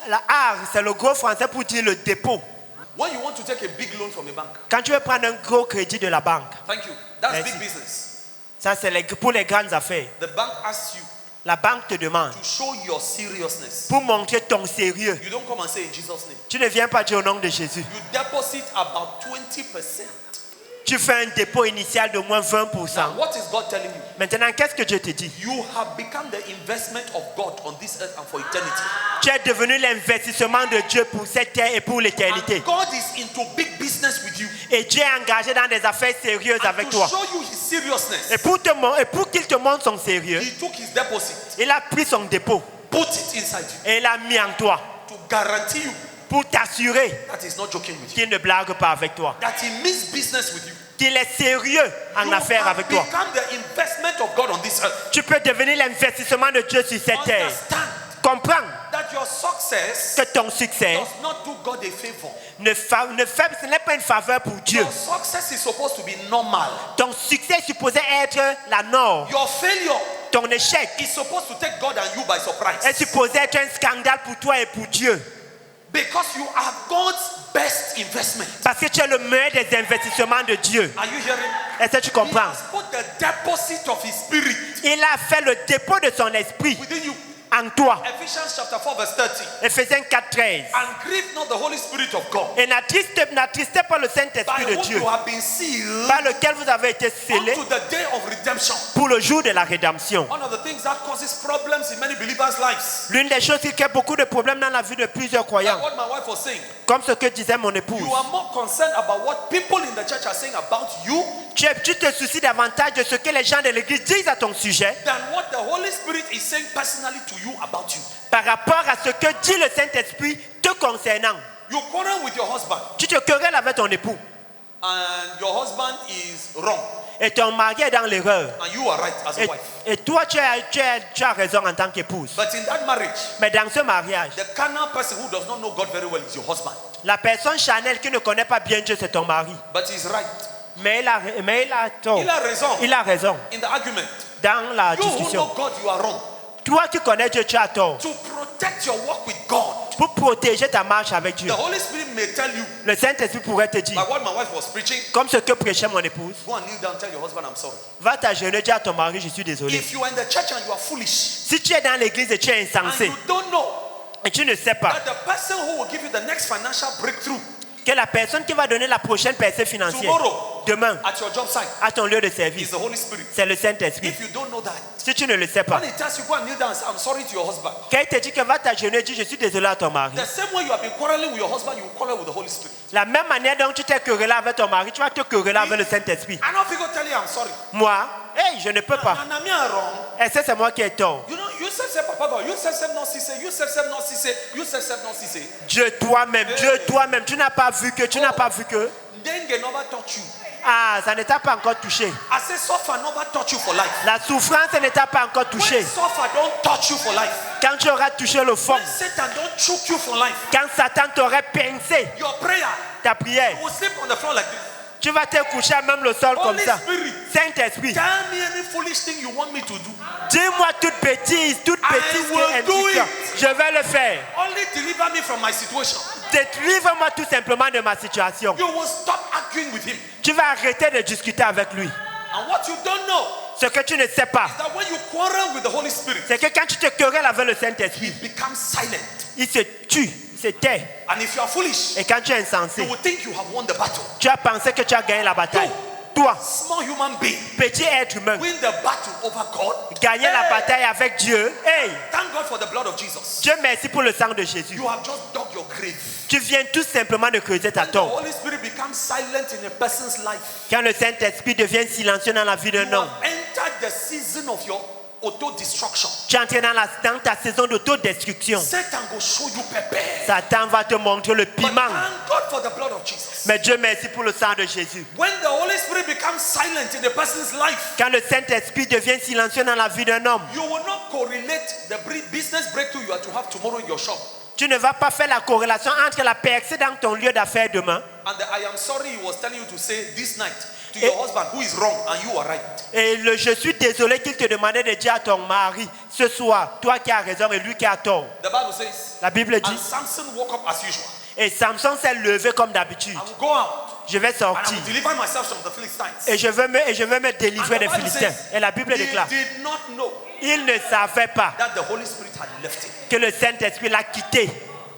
La art, c'est le gros français pour dire le dépôt. When you want to take a big loan from a bank. Quand tu veux prendre un gros crédit de la banque, Thank you. That's Merci. big business. ça c'est pour les grandes affaires. The bank asks you La banque te demande to show your seriousness. pour montrer ton sérieux. You don't come and say in Jesus' name. Tu ne viens pas dire au nom de Jésus. You deposit about 20%. Tu fais un dépôt initial de moins 20%. Now, what is God telling you? Maintenant, qu'est-ce que Dieu te dit? You have become the investment of God on this earth and for eternity. Tu es devenu l'investissement de Dieu pour cette terre et pour l'éternité. And God is into big business with you. Et Dieu est engagé dans des affaires sérieuses And avec to toi. show you his seriousness, Et pour qu'il te montre son sérieux, he took his deposit, il a pris son dépôt put it inside you et il l'a mis en toi to guarantee you pour t'assurer that he's not joking with you, qu'il ne blague pas avec toi, that he means business with you. qu'il est sérieux en You affaires have avec toi. become the investment of God on this earth. Tu peux devenir l'investissement de Dieu sur cette terre. Understand Comprends that your success que ton succès does not do God a favor. ce n'est pas une faveur pour Dieu. Your success is supposed to be normal. Ton succès est supposé être la norme. Your failure Ton échec is supposed to take God and you by surprise. est supposé être un scandale pour toi et pour Dieu. Because you are God's best investment. Parce que tu es le meilleur des investissements de Dieu. Are you hearing? Est-ce que tu He comprends? has put the deposit of his spirit Il a fait le dépôt de son esprit within you. en toi. Ephesians chapter 4 verse 30. Éphésiens 4, 13. And grieve not the Holy Spirit of God, Et n'attristez pas le by Saint-Esprit de whom Dieu, you have been sealed par lequel vous avez été scellés unto the day of redemption. pour le jour de la rédemption. One of the things that causes problems in many believers' lives, L'une des choses qui crée beaucoup de problèmes dans la vie de plusieurs like croyants, what my wife was saying, comme ce que disait mon épouse. you are more concerned about what people in the church are saying about you Tu te soucies davantage de ce que les gens de l'église disent à ton sujet than what the Holy Spirit is saying personally to you about you. par rapport à ce que dit le Saint-Esprit te concernant. You quarrel with your husband Tu te querelles avec ton époux and your husband is wrong et ton mari est dans l'erreur. and you are right as a wife. Et toi, tu as raison en tant qu'épouse. But in that marriage, Mais dans ce mariage, the carnal person who does not know God very well is your husband. la personne charnelle qui ne connaît pas bien Dieu, c'est ton mari. But he's right. Mais il a tort. Il a raison. Il a raison In the argument, dans la you who know discussion. God, you are wrong. Toi qui connais Dieu, tu as tort. To protect your walk with God, Pour protéger ta marche avec Dieu, the Holy Spirit may tell you, le Saint-Esprit pourrait te dire, like what my wife was preaching, comme ce que prêchait mon épouse, go and kneel down, tell your husband, I'm sorry. va t'agenouiller, dis à ton mari, je suis désolé. If you are in the church and you are foolish, Si tu es dans l'église et tu es and insensé, you don't know et tu ne sais pas that the person who will give you the next financial breakthrough que la personne qui va donner la prochaine percée financière, tomorrow demain, at your job site à ton lieu de is service, the Holy Spirit. c'est le Saint-Esprit. If you don't know that, Si tu ne le sais pas, when he tells you go and kneel down and say, I'm sorry to your husband, quand il te dit que va t'agenouiller, dis je suis désolé à ton mari. the same way you have been quarreling with your husband, you will quarrel with the Holy Spirit. La même manière dont tu t'es querellé avec ton mari, tu vas te quereller avec le Saint-Esprit. I know if you go tell you I'm sorry. Moi, hey, je ne peux pas. Na me are wrong. Et ça, c'est moi qui ai tort. You know, you say Papa God, you say non si c'est, you say non si c'est, you say non si c'est. Dieu toi-même, tu n'as pas vu que. Dengue never touch you. Ah, ça ne t'a pas encore touché. I say suffer never touch you for life. La souffrance ne t'a pas encore touché. When suffer don't touch you for life. Quand tu auras touché le fond, When Satan don't choke you for life. quand Satan t'aurait pincé Your prayer ta prière, will sleep on the floor like this. Tu vas te coucher à même le sol comme Holy ça. Spirit, Saint-Esprit, tell me any foolish thing you want me to do. dis-moi toute bêtise qui will est do insignifiante. it. Je vais le faire. Only deliver me from my situation. Délivre-moi tout simplement de ma situation. You will stop arguing with him. Tu vas arrêter de discuter avec lui. And what you don't know Ce que tu ne sais pas, is that when you quarrel with the Holy Spirit, c'est que quand tu te querelles avec le he Saint-Esprit, becomes silent. il se tue, il se tait. And if you are foolish, Et quand tu es you insensé, will think you have won the battle. tu as pensé que tu as gagné la bataille. Toi, Small human being, petit être humain, win the battle over God. gagner la Hey, bataille avec Dieu. Hey, thank God for the blood of Jesus. Dieu merci pour le sang de Jésus. You have just dug your grave. Tu viens tout simplement de creuser ta When the tombe. Holy Spirit becomes silent in a person's life, Quand le Saint-Esprit devient silencieux dans la vie d'un you homme, have entered the season of your auto-destruction. tu entres dans ta saison d'autodestruction. Satan will show you pepper. Satan va te montrer le But piment. thank God for the blood of Jesus. Mais Dieu merci pour le sang de Jésus. When the Holy Spirit becomes silent in a person's life, Quand le Saint-Esprit devient silencieux dans la vie d'un homme, you will not correlate the business breakthrough you are to have tomorrow in your shop tu ne vas pas faire la corrélation entre la percée dans ton lieu d'affaires demain and the I am sorry he was telling you to say this night to your husband who is wrong and you are right. et le je suis désolé qu'il te demandait de dire à ton mari ce soir, toi qui as raison et lui qui a tort. The Bible says, La Bible and dit, Samson woke up as usual. et Samson s'est levé comme d'habitude. I will go out Je vais and I sortir will deliver myself from the Philistines. et je vais me délivrer And des the Bible Philistins. says, Et la Bible he déclare, did not know il ne savait pas that the Holy Spirit had left him. que le Saint-Esprit l'a quitté.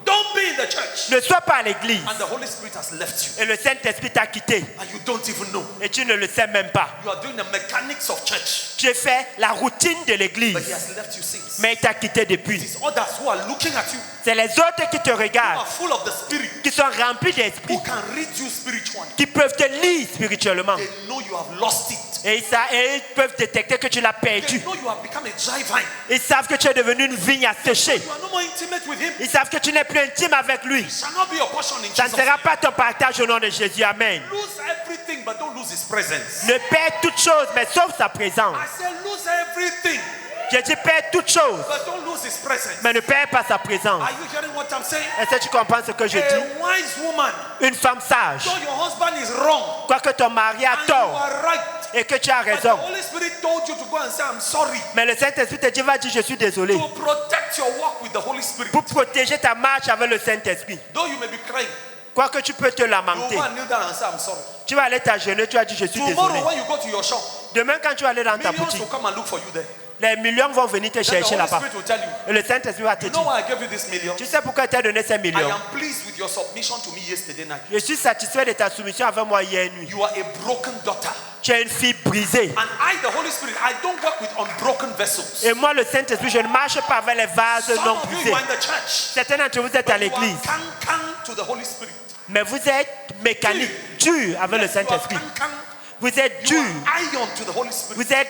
Don't be in the church Ne sois pas à l'église and the Holy Spirit has left you et le Saint-Esprit t'a quitté and you don't even know. et tu ne le sais même pas. You are doing the mechanics of church, Tu fais la routine de but he l'église, has left you since. mais il t'a quitté It depuis. is others who are looking at you, C'est les autres qui te who regardent, are full of the Spirit, qui sont remplis d'esprit, who can read you spiritually. qui peuvent te lire spirituellement. They know you have lost it. Et ils peuvent détecter que tu l'as They perdu. know you have become a dry vine. Ils savent que tu es devenu une vigne asséchée. You are no more intimate with him. Ils savent que tu n'es plus intime avec lui. It shall not be your portion in Ça ne Jesus' sera name. pas ton partage au nom de Jésus. Amen. Lose everything, but don't lose his presence. Ne perds toute chose, mais sauf sa présence. I said lose everything, Je dis perds toute chose, but don't lose his presence. mais ne perds pas sa présence. Are you hearing what I'm saying? Est-ce que tu comprends ce que je dis? A wise woman, Une femme sage, though your husband is wrong quoique ton mari a and you tort are right, et que tu as but the raison, Holy Spirit told you to go and say I'm sorry, mais le Saint-Esprit te dit, va dire je suis désolé, to protect your walk with the Holy Spirit. pour protéger ta marche avec le Saint-Esprit. Though you may be crying, Quoique tu peux te you lamenter, go and kneel down and say I'm sorry. tu vas aller t'agenouiller, tu vas dire je suis désolé. Tomorrow when you go to your shop, Demain quand tu vas aller dans ta millions boutique, will come and look for you there. les millions vont venir te Then the chercher Holy là-bas. Spirit will tell you, Et le Saint-Esprit va te you know dire, why I gave you this million? tu sais pourquoi tu as donné ces I millions? am pleased with your submission to me yesterday night. Je suis satisfait de ta soumission avec moi hier nuit. You are a broken daughter. Tu es une fille brisée. And I, the Holy Spirit, I don't work with unbroken vessels. Et moi, le Saint-Esprit, je ne marche pas avec les vases Some non of you, brisés. you are in the church, Certains d'entre vous êtes à but you l'église, are can to the Holy Spirit. mais vous êtes mécanique, dur avec le Yes, you are Saint-Esprit. can. Vous êtes You dur. are iron to the Holy Spirit. Vous êtes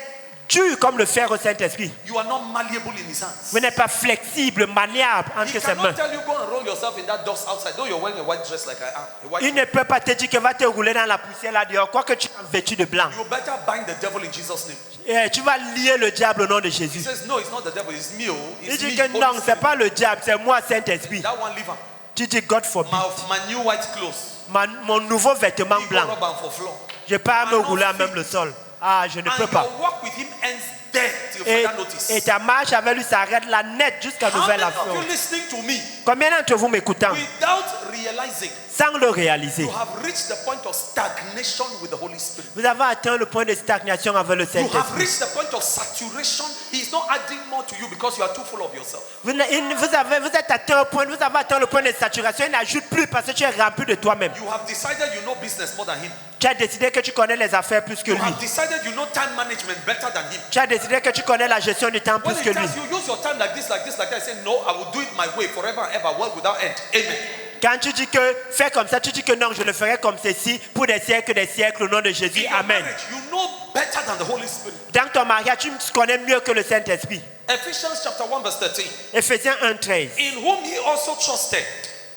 dur comme le fer au Saint-Esprit. You are not malleable in his hands. Vous n'êtes pas flexible, maniable He entre ses cannot mains. tell you go and roll yourself in that dust outside. Though you're wearing a white dress like I am. A white Il ne peut pas te dire que va te rouler dans la poussière là dehors, quoique tu es vêtu de blanc. You better bind the devil in Jesus' name. Et tu vas lier le diable au nom de He Jésus. says, no, it's not the devil, it's me. Oh. Il It's dit me. que Holy non, c'est Spirit. pas le diable, c'est moi, Saint-Esprit. That one leave her. Tu dis God forbid. My new white clothes. Mon nouveau vêtement He go blanc, rub am for floor. je ne peux pas me I'm not rouler à fit. même le sol. Ah, je ne peux And pas. your walk with him ends there till Et further notice. ta marche avec lui s'arrête là net jusqu'à How nouvelle many of you affaire. listening to me Combien d'entre vous m'écoutant, without realizing sans le réaliser, you have reached the point of stagnation with the Holy Spirit? vous avez atteint le point de stagnation avec le You have Saint-Esprit. reached the point of saturation. He is not adding more to you because you are too full of yourself. Vous êtes atteint au point, vous avez atteint le point de saturation, il n'ajoute plus parce que tu es rempli de toi-même. You have decided you know business more than him. Tu as décidé que tu connais les affaires plus que You lui. have decided you know time management better than him. Tu as décidé que tu connais la gestion du temps When plus he que lui. tells you use your time like this, like this, like that, I say no, I will do it my way forever and ever, world without end. Amen. Quand tu dis que fais comme ça, tu dis que non, je le ferai comme ceci pour des siècles au nom de Jésus. In your Amen. marriage, you know better than the Holy Spirit. Dans ton mariage, tu connais mieux que le Saint-Esprit. Ephesians chapter 1 verse 13. Éphésiens 1:13. In whom ye also trusted.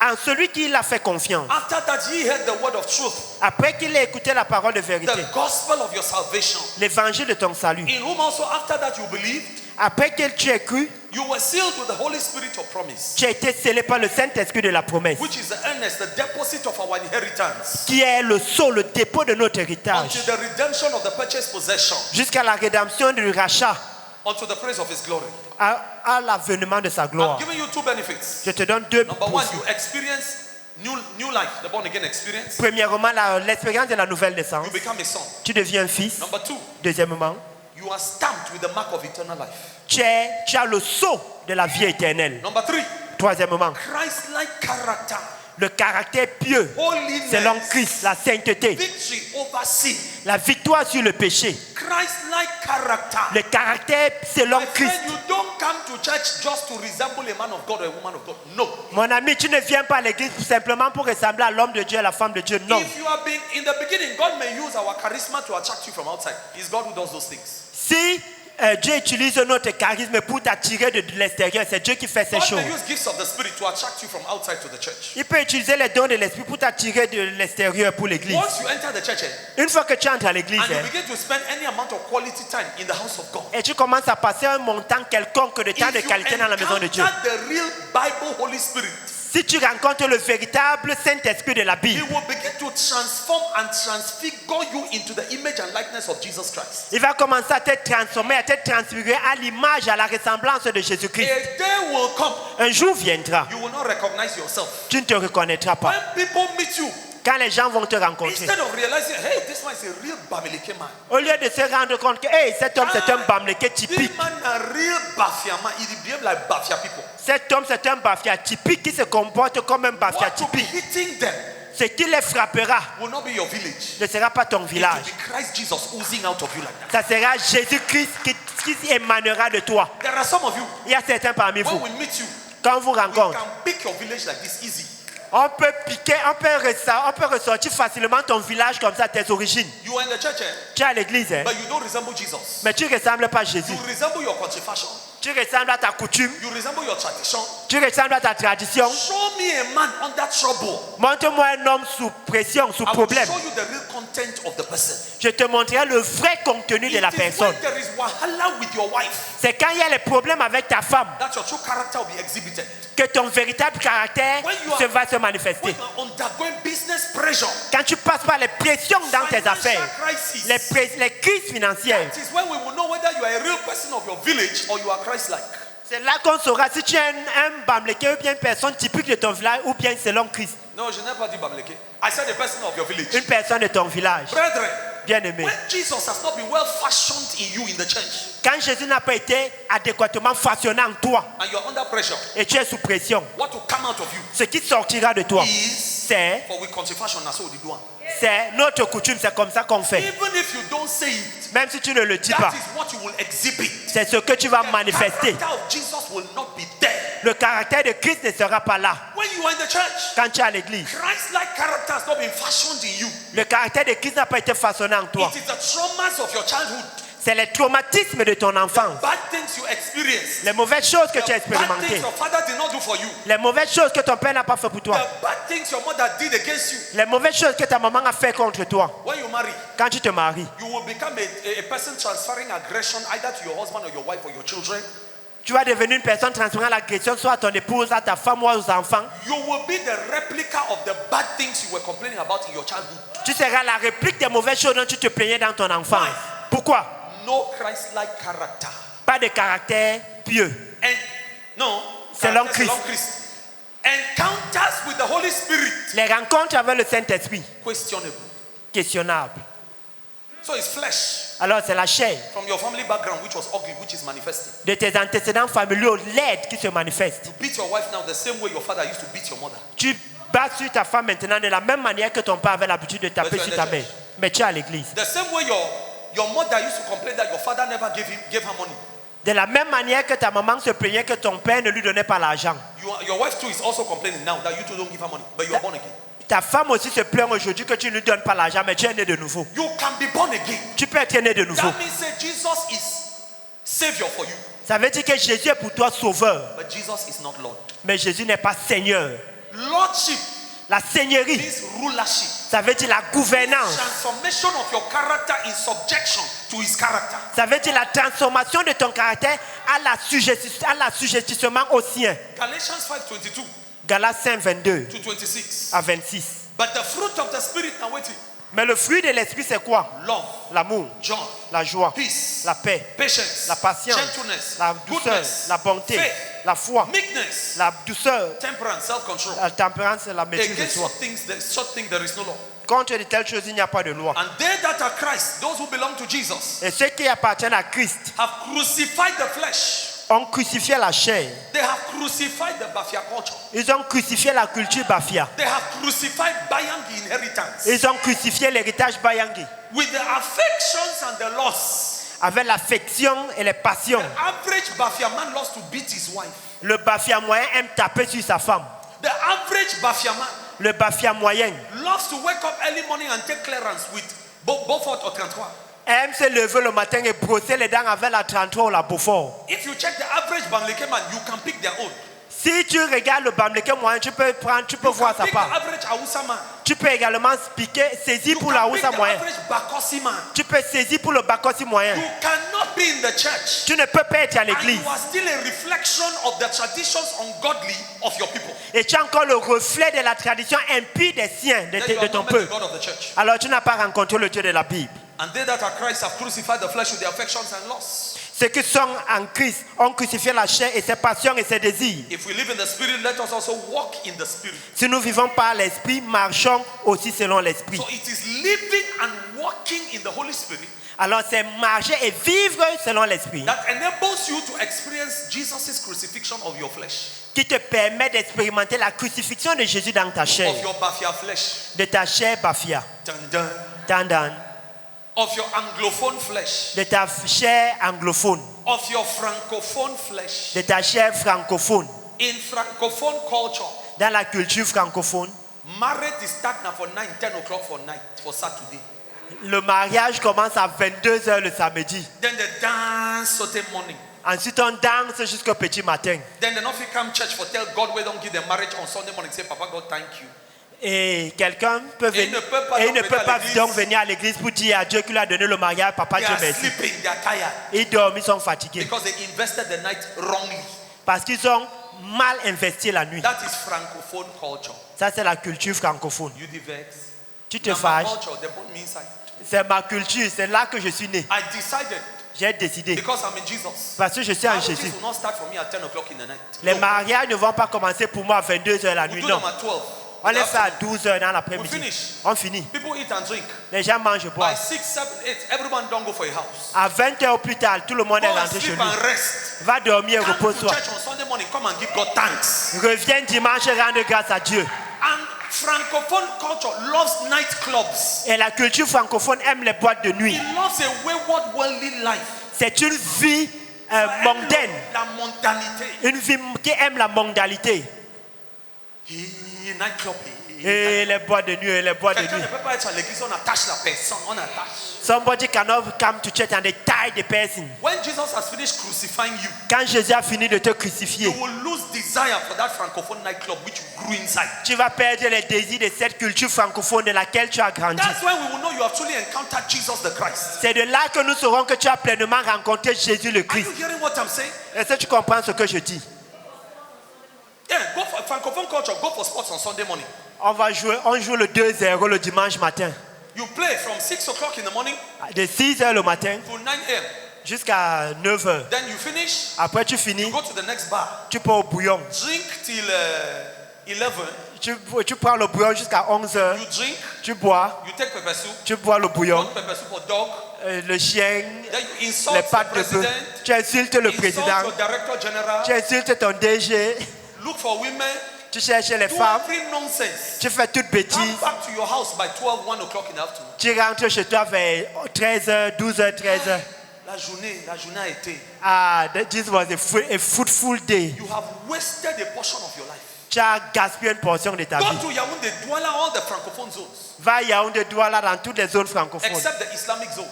En celui qui l'a fait confiance, After that ye heard the word of truth, après qu'il ait écouté la parole de vérité, the gospel of your salvation. l'évangile de ton salut, In whom also after that you believed, après que tu aies cru, You were sealed with the Holy Spirit of promise, Tu as été scellé par le Saint-Esprit de la promesse, which is the earnest, the deposit of our inheritance, qui est le sceau, le dépôt de notre héritage, until the redemption of the purchased possession, jusqu'à la rédemption du rachat, unto the praise of His glory. à l'avènement de sa I'm gloire. giving you two benefits. Je te donne deux Number one, profits. you experience new life, the born again experience. Premièrement, l'expérience de la nouvelle naissance. You become a son. Tu deviens un fils. Number two, Deuxièmement, you are stamped with the mark of eternal life. tu as le sceau de la vie éternelle. Number three, Troisièmement, Christ-like character, le caractère pieux selon holiness, Christ, la sainteté, victory over sin. la victoire sur le péché, Christ-like character. le caractère selon My Christ. friend, you don't come to church just to resemble a man of God or a woman of God. No. Mon ami, tu ne viens pas à l'église simplement pour ressembler à l'homme de Dieu, à la femme de Dieu. Non. If you are being in the beginning, God may use our charisma to attract you from outside. It's God who does those things. Si Dieu utilise notre charisme pour t'attirer de l'extérieur, c'est Dieu qui fait ces God choses. may use gifts of the Spirit to attract you from outside to the church. Il peut utiliser les dons de l'esprit pour t'attirer de l'extérieur pour l'église. Once you enter the church Une fois que tu entres à l'église and you begin to spend any amount of quality time in the house of God, et tu commences à passer un montant quelconque de temps de if you qualité dans la maison de Dieu, encounter the real Bible Holy Spirit, si tu rencontres le véritable Saint-Esprit de la He Bible, will begin to transform and transfigure you into the image and likeness of Jesus Christ. il va commencer à te transformer, à te transfigurer à l'image, à la ressemblance de Jésus-Christ. A day will come, Un jour viendra, you will not recognize yourself. tu ne te reconnaîtras pas. When people meet you, Quand les gens vont te rencontrer, instead of realizing, hey, this man is a real Bamileke man. au lieu de se rendre compte que hey, cet homme c'est un Bamileke This typique, man a real Bafia man. He behave like Bafia people. cet homme c'est un Bafia typique qui se comporte comme un Bafia What will be typique, hitting them ce qui les frappera will not be your village. ne sera pas ton It will village. be Christ Jesus oozing out of you like that. Ça sera Jésus-Christ qui émanera de toi. There are some of you, Il y a certains parmi when vous, we meet you, quand on vous we rencontre, can pick your village like this easy. on peut piquer, on peut ressortir facilement ton village comme ça, tes origines. You are in the church, Tu es à l'église, hein, but you don't resemble Jesus. mais tu ne ressembles pas à Jésus. You resemble your country fashion. Tu ressembles à ta coutume, You resemble your tradition. tu ressembles à ta tradition. Show me a man under trouble. Montre-moi un homme sous pression, sous I will problème. show you the real content of the person. Je te montrerai le vrai contenu de la It is personne. when there is wahala with your wife C'est quand il y a les problèmes avec ta femme that your true character will be exhibited. que ton véritable caractère va se manifester. When you are undergoing business pressure, Quand tu passes par les pressions dans tes financial affaires, crisis, les crises financières, that is when we will know whether you are a real person of your village or you are Christ-like. c'est là qu'on saura si tu es un Bamileke ou bien une personne typique de ton village ou bien selon Christ. No, je n'ai pas dit Bamileke. I said a person of your village. Une personne de ton village, Brethren, bien-aimé. when Jesus has not been well fashioned in you in the church Quand Jésus n'a pas été adéquatement façonné en toi and you're under pressure, et tu es sous pression, what will come out of you ce qui sortira de toi, is c'est for we country fashion and so we do one. notre coutume, c'est comme ça qu'on fait. Even if you don't say it, Même si tu ne le dis pas, that is what you will exhibit. c'est ce que tu vas The manifester. character of Jesus will not be there. Le caractère de Christ ne sera pas là When you are in the church, quand tu es à l'église. Christ-like character has not been fashioned in you. Le caractère de Christ n'a pas été façonné en toi. It is the traumas of your childhood, C'est les traumatismes de ton enfance, bad things you experienced, les mauvaises choses que tu as the bad things expérimentées, your father did not do for you, les mauvaises choses que ton père n'a pas fait pour toi, the bad things your mother did against you. les mauvaises choses que ta maman a fait contre toi. When you marry, Quand tu te maries, you will become a person transferring aggression either to your husband or your wife or your children. tu vas devenir une personne transférant l'agression soit à ton épouse, à ta femme ou aux enfants. You will be the replica of the bad things you were complaining about in your childhood. Tu seras la réplique des mauvaises choses dont tu te plaignais dans ton enfance. Pourquoi? No Christ-like character. Pas de caractère pieux. And no, Selon character selon Christ. Encounters with the Holy Spirit, Les rencontres avec le Saint-Esprit, questionable. questionnables. So it's flesh Alors c'est la chair from your family background which was ugly, which is manifesting. de tes antécédents familiaux laides qui se manifestent. You beat your wife now the same way your father used to beat your mother. Tu bats sur ta femme maintenant de la même manière que ton père avait l'habitude de taper But sur you ta are in the mère. Mais tu es à l'église. The same way your mother used to complain that your father never gave her money. De la même manière que ta maman se plaignait que ton père ne lui donnait pas l'argent. Your wife too is also complaining now that you two don't give her money, but you are born again. Ta femme aussi se plaint aujourd'hui que tu ne lui donnes pas l'argent, mais tu es né de nouveau. You can be born again. Tu peux être né de nouveau. That means that Jesus is Savior for you, Ça veut dire que Jésus est pour toi sauveur, but Jesus is not Lord. mais Jésus n'est pas Seigneur. Lordship La seigneurie, means rulership. Ça veut dire la gouvernance. Transformation of your character in subjection to his character. Ça veut dire la transformation de ton caractère à l'assujettissement au sien. Galatians 5:22 Galates 5, 22 to 26. à 26. But the fruit of the Spirit, now wait, Mais le fruit de l'esprit, c'est quoi? love, L'amour, joy, la joie, peace, la paix, patience, la patience, gentleness, la douceur, goodness, la bonté, faith, la foi, meekness, la douceur, temperance, self-control. la tempérance et la maîtrise de Against soi. such things there is no law. Contre de telles choses, il n'y a pas de loi. And they that are Christ, those who belong to Jesus, Et ceux qui appartiennent à Christ have crucified the flesh. ont crucifié la chair. They have crucified the Bafia culture. Ils ont crucifié la culture Bafia. They have crucified Bayangi inheritance. Ils ont crucifié l'héritage Bayangi. With the affections and the lusts. Avec l'affection et les passions. The average Bafia man loves to beat his wife. Le Bafia moyen aime taper sur sa femme. The average Bafia man Le Bafia moyen loves to wake up early morning and take clearance with Beaufort or 33. aime se lever le matin et brosser les dents avec la 33 ou la Beaufort. If you check the average Bamleke man, you can pick their own. Si tu regardes le Bamleke moyen, tu peux You voir can sa pick the part. average Hausa man. Tu peux également saisir You pour la can pick Hausa the moyen. average Bakosi man. Tu peux saisir pour le Bakossi moyen. You cannot be in the church. Tu ne peux pas être à And l'église. you are still a reflection of the traditions ungodly of your people. Et tu as encore le reflet de la tradition impie des siens, Then you de have ton not met the peuple. God of the church. Alors tu n'as pas rencontré le Dieu de la Bible. And they that are Christ have crucified the flesh with their affections and lusts. Ceux qui sont en Christ ont crucifié la chair et ses passions et ses désirs. If we live in the Spirit, let us also walk in the Spirit. Si nous vivons par l'esprit, marchons aussi selon l'esprit. So it is living and walking in the Holy Spirit Alors c'est marcher et vivre selon l'esprit that enables you to experience Jesus' crucifixion of your flesh, qui te permet d'expérimenter la crucifixion de Jésus dans ta chair, of your Bafia flesh, de ta chair Bafia, dun, dun, Tandan, of your Anglophone flesh, de ta chair anglophone, of your Francophone flesh. de ta chair francophone. In Francophone culture, Dans la culture francophone, marriage is start now for 9, 10 o'clock for night, for Saturday. le mariage commence à 22h le samedi. Then they dance Saturday morning. Ensuite, on danse jusqu'au petit matin. Then they not fit come church for tell God we don't give them marriage on Sunday morning. Say, Papa God, thank you. Et quelqu'un peut Et il venir, ne peut pas et il donc ne peut venir à pas l'église. donc venir à l'église pour dire à Dieu qu'il a donné le mariage. Papa They Dieu are merci. sleeping, they are tired Ils dorment, ils sont fatigués. because they invested the night wrongly. Parce qu'ils ont mal investi la nuit. That is Francophone culture. Ça, c'est la culture francophone. You vex. Tu te Now, my fâches. culture, they put me inside. C'est ma culture, c'est là que je suis né. I decided J'ai décidé. because I'm in Jesus. Parce que je suis en Marriages Jésus. will not start for me at 10 o'clock in the night. Les No. mariages ne vont pas commencer pour moi à 22h la We nuit. do Non. them at 12. On in the les fait à afternoon. 12h dans We l'après-midi. finish. On finit. People eat and drink. Les gens mangent et By boivent. 6, 7, 8, everyone don't go for a house. À 20h plus tard, tout le monde Go est and rentré chez sleep lui. and rest. Va dormir et Come to repose-toi. church on Sunday morning. Come and give God thanks. Reviens dimanche et rendre grâce à Dieu. And Francophone culture loves nightclubs. Et la culture francophone aime les boîtes de nuit. It loves a wayward, worldly life. C'est une vie mondaine. La mondanité. Une vie qui aime la mondialité. Nightclub. Et les boîtes de nuit, et les boîtes de Quelqu'un nuit. ne peut pas être à l'église, on attache la personne, on attache. Somebody cannot come to church and they tie the person. When Jesus has finished crucifying you, Quand Jésus a fini de te crucifier, you will lose desire for that Francophone nightclub which grew inside. tu vas perdre les désirs de cette culture francophone de laquelle tu as grandi. That's when we will know you have truly encountered Jesus the Christ. C'est de là que nous saurons que tu as pleinement rencontré Jésus le Are Christ. you hearing what I'm saying? Est-ce que tu comprends ce que je dis? Yeah, go for Francophone culture, go for sports on Sunday morning. On joue le 2-0 le dimanche matin. You play from 6 o'clock in the morning De 6h le matin to 9 a.m. jusqu'à 9h. Then you finish, Après tu finis, you go to the next bar. tu pars au bouillon. Drink till 11. Tu prends le bouillon jusqu'à 11h. You drink, Tu bois. you take pepper soup. Tu bois le bouillon. One pepper soup for dog. Le chien, Then you insult les the pâtes de bœuf. president. Tu insultes le Insult président. your director general. Tu insultes ton DG. Look for women. Tu cherches les Do femmes. every nonsense. Tu fais toute Come bêtise. back to your house by 12, 1 o'clock in the afternoon. Tu rentres chez toi vers 13h, 12h, 13h. La journée a été. Ah, this was a fruitful day. You have wasted a portion of your life. Tu as gaspillé une portion de ta Go vie. to Yaoundé, Douala, all the francophone zones, Va à Yaoundé, Douala, dans toutes les zones francophones. except the Islamic zones.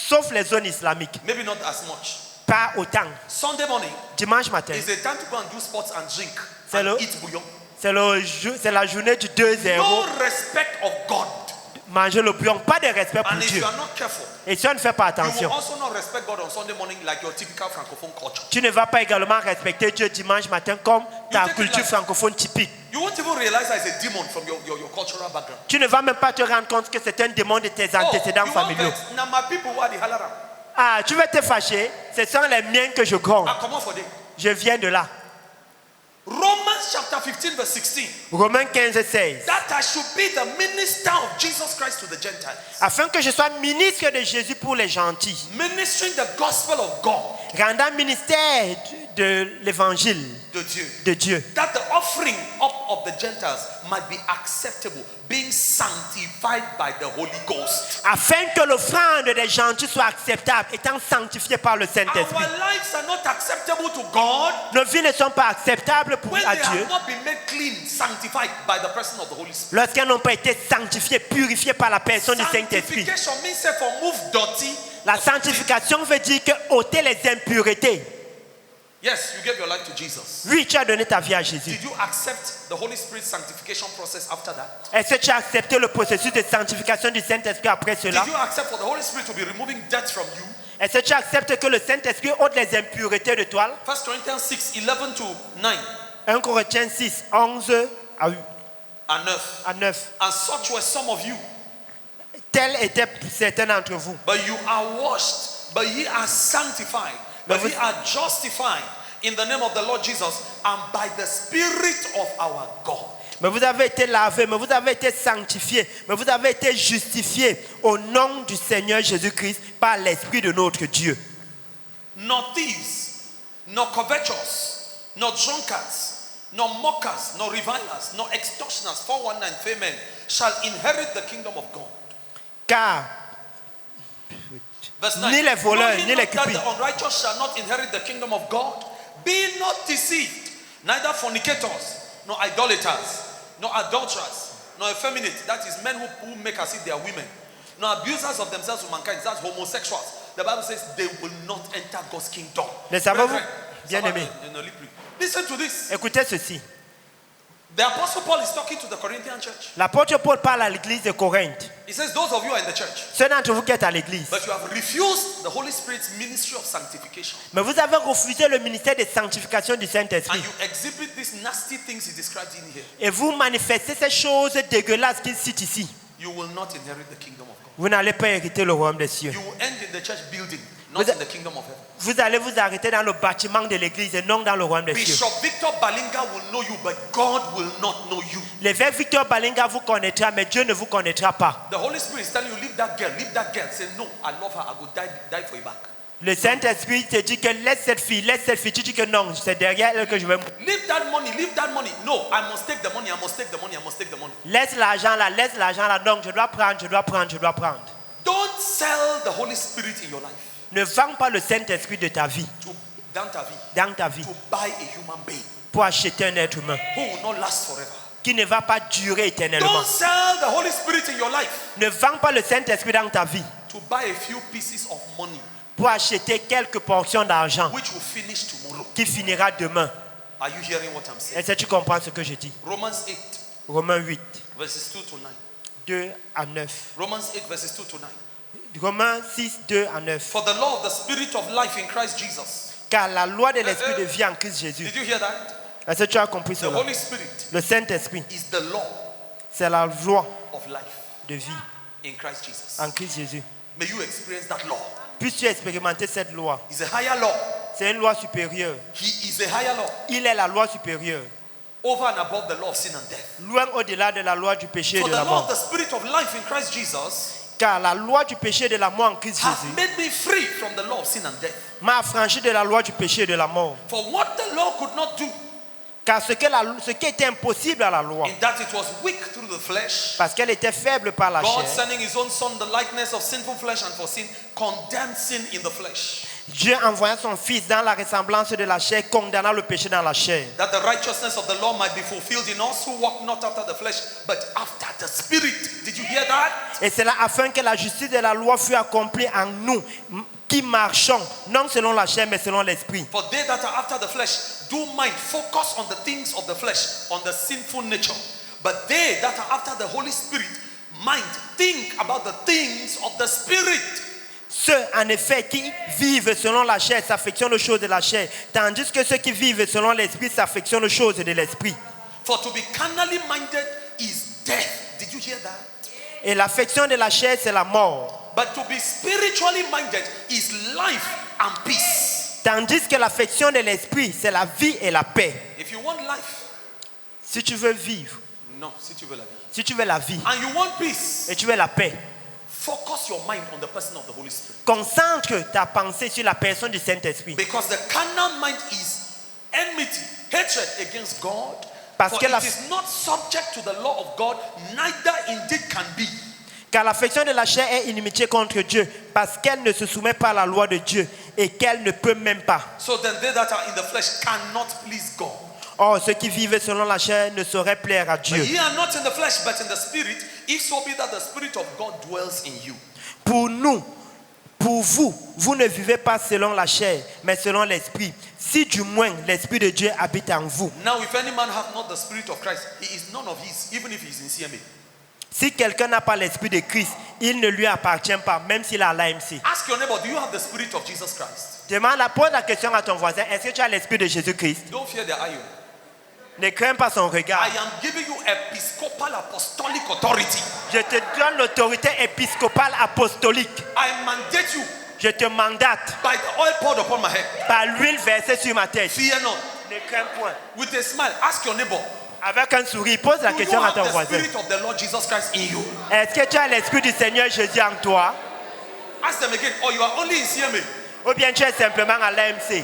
Sauf les zones islamiques. Maybe not as much. Pas autant. Sunday morning Dimanche matin, is a time to go and do sports and drink C'est and le- eat bouillon. c'est la journée du 2-0. No respect of God. manger le bouillon, pas de respect pour And if Dieu. you are not careful, Et si on ne fait pas you will attention, also not respect God on Sunday morning like your typical francophone culture. tu ne vas pas également respecter Dieu dimanche matin comme ta take it culture like- francophone typique. You won't even realize that it's a demon from your cultural background. Tu ne vas même pas te rendre compte que c'est un démon de tes antécédents you won't familiaux. vex. Now my people who are the halaram. Ah, tu vas te fâcher. Ce sont les miens que je gronde. I come on for them. Je viens de là. Romans chapter 15 verse 16. Romains 15, 16. That I should be the minister of Jesus Christ to the Gentiles. Afin que je sois ministre de Jésus pour les gentils. Ministering the gospel of God. Rendant ministère de l'évangile De Dieu. de Dieu. That the offering up of the Gentiles might be acceptable, being sanctified by the Holy Ghost. Afin que l'offrande des gentils soit acceptable, étant sanctifiée par le Saint-Esprit. Our lives are not acceptable to God Nos vies ne sont pas acceptables pour when à they Dieu have not been made clean, sanctified by the person of the Holy Spirit. lorsqu'elles n'ont pas été sanctifiées, purifiées par la personne du Saint-Esprit. Sanctification means say for move dirty. La sanctification veut dire que ôter les impuretés. Yes, you gave your life to Jesus. Oui, tu as donné ta vie à Jésus. Did you accept the Holy Spirit's sanctification process after that? Est-ce que tu as accepté le processus de sanctification du Saint-Esprit après cela? Did you accept for the Holy Spirit to be removing dirt from you? Est-ce que tu acceptes que le Saint-Esprit ôte les impuretés de toi? 1 Corinthians 6, 11 to 9 1 Corinthiens 6, 11 à and 9. 9. And such were some of you. Tels étaient certains d'entre vous. But you are washed, but ye are sanctified, but ye are justified in the name of the Lord Jesus and by the Spirit of our God. Mais vous avez été lavés, mais vous avez été sanctifiés, mais vous avez été justifiés au nom du Seigneur Jésus-Christ par l'Esprit de notre Dieu. Nor thieves, nor covetous, nor drunkards, nor mockers, nor revilers, nor extortioners, 419 femen shall inherit the kingdom of God. Car Verse 9. ni les voleurs, Know ye ni les not that cupides, the unrighteous shall not inherit the kingdom of God? Be not deceived, neither fornicators, nor idolaters, nor adulterers, nor effeminate, that is men who make as if they are women, nor abusers of themselves to mankind, that's homosexuals. The Bible says they will not enter God's kingdom. Ne savez-vous, Brethren, bien-aimés, listen to this. écoutez ceci. The Apostle Paul is talking to the Corinthian church. L'apôtre Paul parle à l'église de Corinthe. He says, those of you are in the church, Ceux d'entre vous qui êtes à l'église. but you have refused the Holy Spirit's ministry of sanctification. Mais vous avez refusé le ministère de sanctification du And Saint-Esprit. you exhibit these nasty things he described in here. Et vous manifestez ces choses dégueulasses qu'il cite ici. You will not inherit the kingdom of God. Vous n'allez pas hériter le royaume des cieux. You will end in the church building, not in the kingdom of heaven. Vous allez vous arrêter dans le bâtiment de l'église et non dans le royaume des cieux. Bishop Victor Balinga will know you, but God will not know you. L'évêque Victor Balinga vous connaîtra, mais Dieu ne vous connaîtra pas. The Holy Spirit is telling you, leave that girl, leave that girl. Say, no, I love her, I will die for you back. Le Saint-Esprit te dit que laisse cette fille, laisse cette fille. Tu dis que non, c'est derrière elle que je vais mourir. Leave that money, leave that money. No, I must take the money, I must take the money, I must take the money. Laisse l'argent là, laisse l'argent là. Donc je dois prendre, je dois prendre, je dois prendre. Don't sell the Holy Spirit in your life. Ne vends pas le Saint-Esprit de ta vie, Dans ta vie, dans ta vie, to buy a human being pour acheter un être humain who will not last forever. qui ne va pas durer éternellement. Don't sell the Holy Spirit in your life Ne vends pas le Saint-Esprit dans ta vie to buy a few pieces of money pour acheter quelques portions d'argent which will finish tomorrow. qui finira demain. Are you hearing what I'm saying? Est-ce que tu comprends ce que je dis? Romans 8, Romains 8, verses 2 to 9. 2 à 9. Romans 8, verses 2 to 9. Romains 6, 2 à 9. For the law of the Spirit of life in Christ Jesus. Car la loi de l'Esprit de vie en Christ Jésus. Did you hear that? Est-ce que tu as compris The cela? Holy Spirit Le Saint-Esprit, is the law c'est la loi of life de vie in Christ Jesus. en Christ Jésus. May you experience that law. Puisses-tu expérimenter cette loi? It's a higher law. C'est une loi supérieure. He is a higher law Il est la loi supérieure. over and above the law of sin and death. Loin au-delà de la loi du péché et For de the la law of mort. the Spirit of life in Christ Jesus Car la loi du péché et de la mort en Christ has Jésus made me free from the law of sin and death. m'a affranchi de la loi du péché et de la mort. For what the law could not do, Car ce qui était impossible à la loi, in that it was weak through the flesh, parce qu'elle était faible par la God chair, sending his own son, the likeness of sinful flesh and for sin, condemned sin in the flesh, Dieu envoya son Fils dans la ressemblance de la chair, condamnant le péché dans la chair. that the righteousness of the law might be fulfilled in us who walk not after the flesh, but after the Spirit. Did you hear that? Et c'est là afin que la justice de la loi fût accomplie en nous, qui marchons, non selon la chair, mais selon l'esprit. For they that are after the flesh do mind focus on the things of the flesh, on the sinful nature. But they that are after the Holy Spirit mind think about the things of the spirit. Ceux, en effet, qui vivent selon la chair s'affectionnent aux choses de la chair, tandis que ceux qui vivent selon l'esprit s'affectionnent aux choses de l'esprit. For to be carnally minded is death. Did you hear that? Et l'affection de la chair, c'est la mort. But to be spiritually minded is life and peace. Tandis que l'affection de l'esprit, c'est la vie et la paix. If you want life, Si tu veux vivre, no, si tu veux la vie, si tu veux la vie and you want peace, et tu veux la paix, focus your mind on the person of the Holy Spirit. concentre ta pensée sur la personne du Saint-Esprit. Because the carnal mind is enmity, hatred against God. Parce For que it is not subject to the law of God, neither indeed can be. Car l'affection de la chair est inimitié contre Dieu, parce qu'elle ne se soumet pas à la loi de Dieu et qu'elle ne peut même pas. So then they that are in the flesh cannot please God. Or, ceux qui vivent selon la chair ne sauraient plaire à Dieu. But ye are not in the flesh, but in the spirit, if so be that the spirit of God dwells in you. Pour nous, pour vous, vous ne vivez pas selon la chair, mais selon l'esprit. Si du moins l'esprit de Dieu habite en vous. Now, if any man hath not the spirit of Christ, he is none of his, even if he is in CMA. Si quelqu'un n'a pas l'esprit de Christ, il ne lui appartient pas, même s'il a l'AMC. Ask your neighbor, do you have the spirit of Jesus Christ? Pose la question à ton voisin, est-ce que tu as l'esprit de Jésus-Christ? Don't fear their eye. Ne crains pas son regard. I am giving you episcopal apostolic authority. Je te donne l'autorité épiscopale apostolique. I mandate you Je te mandate by the oil poured upon my head. par l'huile versée sur ma tête. Fear not. Ne crains point. With a smile, ask your neighbor, Avec un sourire, pose la do you question à have ton the voisin. spirit of the Lord Jesus Christ in you? Est-ce que tu as l'esprit du Seigneur Jésus en toi? Ask them again, or you are only in CMA. Ou bien tu es simplement à l'AMC?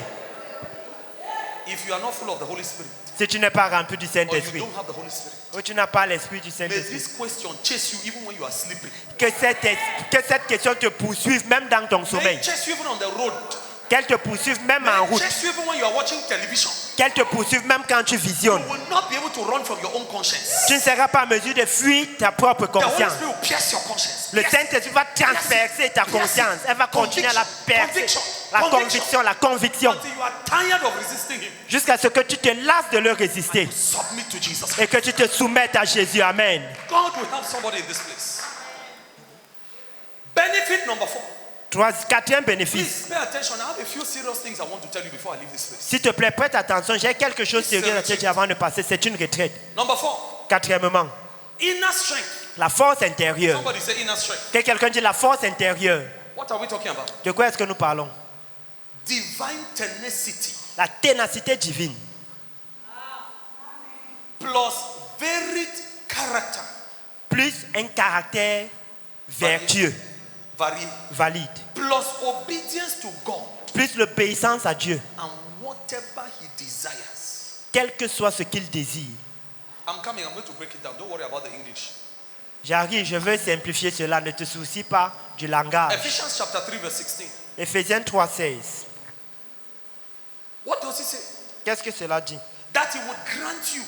If you are not full of the Holy Spirit, Si tu n'es pas rempli du or you Saint-Esprit, don't have the Holy Spirit, ou tu n'as pas l'esprit du may Saint-Esprit, this question chase you even when you are sleeping. que cette question te poursuive même dans ton May sommeil. it chase you even on the road. Qu'elle te poursuive même May en it route. chase you even when you are watching television. Qu'elle te poursuive même quand tu You visionnes. will not be able to run from your own conscience. Tu ne seras pas en mesure de fuir ta propre The Holy conscience. Spirit will pierce your conscience. Le Yes. Saint-Esprit va transpercer ta conscience. Elle va continuer à la percer. La conviction. Until you are tired of resisting Him. Jusqu'à ce que tu te lasses de le résister. Submit to Jesus. Et que tu te soumettes à Jésus. Amen. God will help somebody in this place. Benefit number 4. Quatrième bénéfice. Please pay attention. I have a few serious things I want to tell you before I leave this place. S'il te plaît, prête attention. J'ai quelque chose de sérieux à te dire avant de passer. C'est une retraite. Number 4. Quatrièmement, Inner strength. la force intérieure. Somebody say inner strength. Que quelqu'un dit la force intérieure. What are we talking about? De quoi est-ce que nous parlons? Divine tenacity La ténacité divine. plus varied character. Plus un caractère vertueux, Varied. valide. Plus obedience to God Plus l'obéissance à Dieu. and whatever He desires. Quel que soit ce qu'il désire. I'm coming. I'm going to break it down. Don't worry about the English. J'arrive, je veux simplifier cela. Ne te soucie pas du langage. Ephesians chapter 3 verse 16. Éphésiens 3,16. What does he say? Qu'est-ce que cela dit? That He would grant you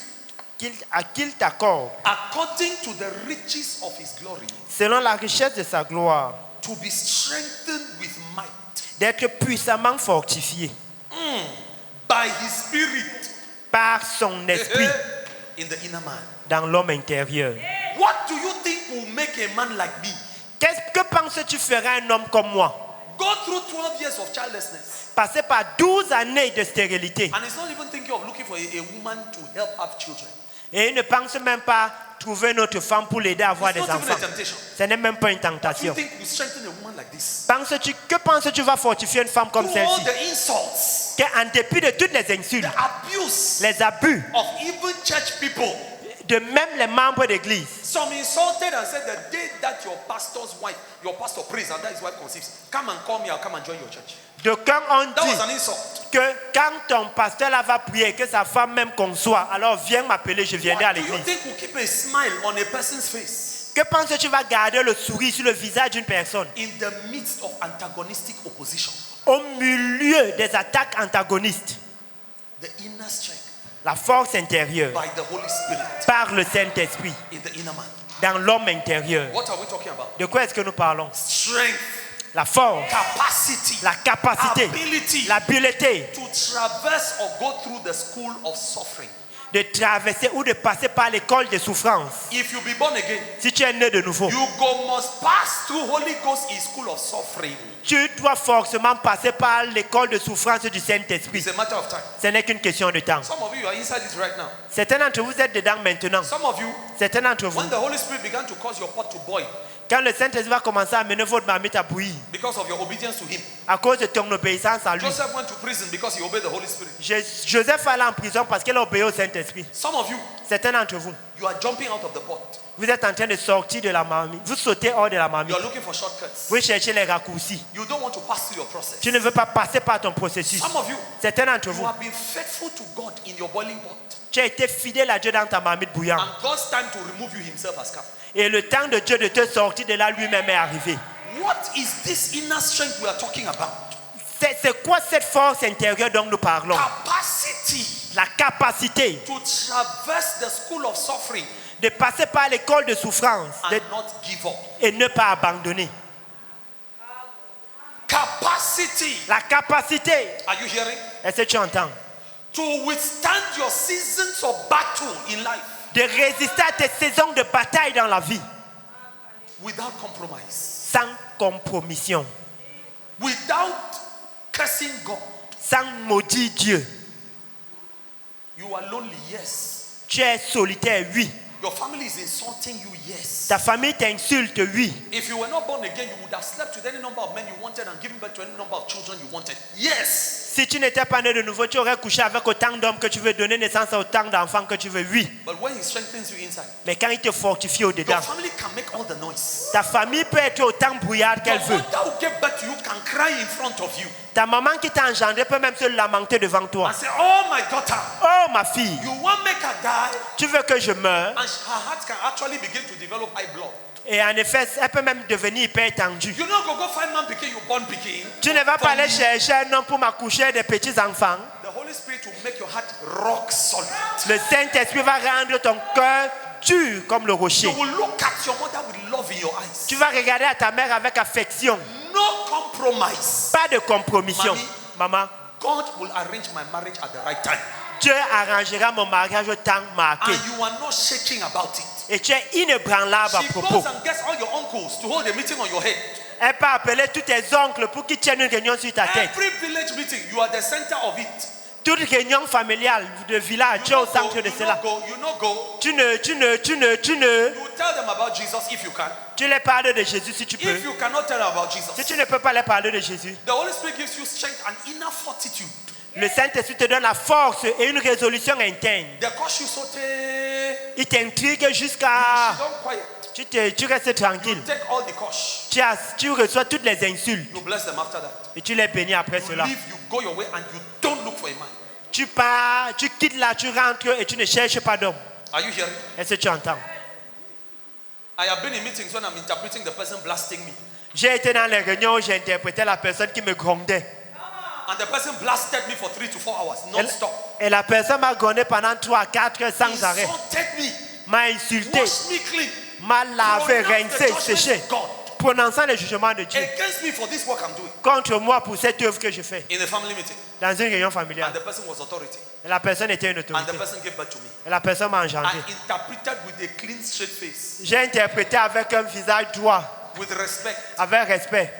Qu'il t'accorde, according to the riches of His glory, selon la richesse de sa gloire, to be strengthened with might d'être puissamment fortifié by His Spirit par son esprit in the inner man. dans l'homme intérieur. What do you think will make a man like me Que penses-tu ferais un homme comme moi? go through 12 years of childlessness, Passer par 12 années de stérilité. and he's not even thinking of looking for a woman to help have children? Et il ne pense même pas trouver une autre femme pour l'aider à avoir It's des not even a enfants. temptation. Ce n'est même pas une Do you tentation. think you strengthen a woman like this? Que penses-tu va fortifier une femme comme Through all celle-ci? the insults, Qu'en dépit de toutes les insultes, the abuse les abus of even church people. de même les membres d'église, Some insulted and said the day that your pastor's wife, your pastor prays and that his wife conceives, come and call me, I'll come and join your church. d'aucuns ont That was dit an insult. que quand ton pasteur là va prier, que sa femme même conçoit, alors viens m'appeler, je viendrai à What do you l'église. think will keep a smile on a person's face Que penses-tu va garder le sourire sur le visage d'une personne in the midst of antagonistic opposition? au milieu des attaques antagonistes? The inner strength La force intérieure by the Holy Spirit par le Saint-Esprit in the inner man. dans l'homme intérieur. What are we talking about? De quoi est-ce que nous parlons? Strength, La force, capacity, la capacité, ability l'habileté to traverse or go through the school of suffering. de traverser ou de passer par l'école des souffrances. If you be born again, Si tu es né de nouveau, you must pass through Holy Ghost in school of suffering. tu dois forcément passer par l'école de souffrance du Saint-Esprit. It's a matter of time. Ce n'est qu'une question de temps. Some of you are inside it right now. Certains d'entre vous êtes dedans maintenant. Some of you, Certains d'entre vous, when the Holy Spirit began to cause your pot to boil quand le Saint-Esprit va commencer à mener votre marmite à bouillir, because of your obedience to Him, à cause de ton obéissance à lui. Joseph went to prison because he obeyed the Holy Spirit. Joseph allait en prison parce qu'il a obéi au Saint-Esprit. Some of you, Certains d'entre vous, you are jumping out of the pot. vous êtes en train de sortir de la marmite. Vous sautez hors de la You marmite. are looking for shortcuts. Vous cherchez les raccourcis. You don't want to pass through your process. Tu ne veux pas passer par ton processus. Some of you, Certains d'entre you vous, have been faithful to God in your boiling pot. tu as été fidèle à Dieu dans ta marmite bouillante. And God's time to remove you Himself has come. Et le temps de Dieu de te sortir de là lui-même est arrivé. What is this inner strength we are talking about? C'est quoi cette force intérieure dont nous parlons? Capacity La capacité to traverse the school of suffering de passer par l'école de souffrance and not give up. et ne pas abandonner. Capacity, La capacité, are you hearing? est-ce que tu entends? To withstand your seasons of battle in life De résister à tes saisons de bataille dans la vie without compromise, sans compromission, without cursing God. sans maudire Dieu. You are lonely, yes. Tu es solitaire, oui. Your family is insulting you, yes. Ta famille t'insulte, oui. If you were not born again, you would have slept with any number of men you wanted and given birth to any number of children you wanted. Yes. Si tu n'étais pas né de nouveau, tu aurais couché avec autant d'hommes que tu veux, donner naissance à autant d'enfants que tu veux, oui. But when He strengthens you inside, Mais quand il te fortifie au-dedans, your family can make all the noise. ta famille peut être autant brouillarde Your qu'elle veut. mother who gave birth to you can cry in front of you Ta maman qui t'a engendré peut même se lamenter devant toi. and say, oh my daughter, Oh ma fille, you want to make her die? tu veux que je meure? And her heart can actually begin to develop high blood. Et en effet, elle peut même devenir hyper tendue. You don't go find man picking, you born picking. Tu ne vas pas aller chercher un homme pour m'accoucher des petits enfants. The Holy Spirit will make your heart rock solid. Le Saint-Esprit va rendre ton cœur dur comme le rocher. You will look at your mother with love in your eyes. Tu vas regarder à ta mère avec affection. No compromise. Pas de compromission. Mamie. Maman, God will arrange my marriage at the right time. Dieu arrangera mon mariage au temps marqué. And you are not shaking about it. Et tu es inébranlable à She propos. goes and gets all your uncles to hold a meeting on your head. Elle peut appeler tous tes oncles pour qu'ils tiennent une réunion sur ta tête. Every village meeting, you are the center of it. Toute réunion familiale de village, tu es au centre de cela. You not go. Tu You tell them about Jesus if you can. tu les parles de Jésus si tu peux. If you cannot tell them about Jesus, Si tu ne peux pas les parler de Jésus, the Holy Spirit gives you strength and inner fortitude. le Saint-Esprit te donne la force et une résolution interne. The cause you sauter, Il t'intrigue jusqu'à... don't quiet. Tu restes tranquille. Take all the cause. Tu reçois toutes les insultes You bless them after that. et tu les bénis après You cela. leave, you go your way, and you don't look for a man. Tu pars, tu quittes là, tu rentres et tu ne cherches pas d'homme. Are you hearing? Est-ce que tu entends? I have been in meetings when I'm interpreting the person blasting me. J'ai été dans les réunions où j'ai interprété la personne qui me grondait. And the person blasted me for 3 to 4 hours, non-stop. Et la personne m'a grondé pendant 3 à 4 heures sans arrêt. Insulted me, M'a insulté, washed me clean, m'a lavé, pronounced the rincé, judgment séché, of God prononçant le jugement de Dieu against me for this work I'm doing contre moi pour cette œuvre que je fais in a family meeting. dans une réunion And familiale. the person was authority. Et la personne était une And the autorité. person gave birth to me. Et la personne m'a engendré. I interpreted with a clean, straight face, J'ai interprété avec un visage droit, with respect. avec respect.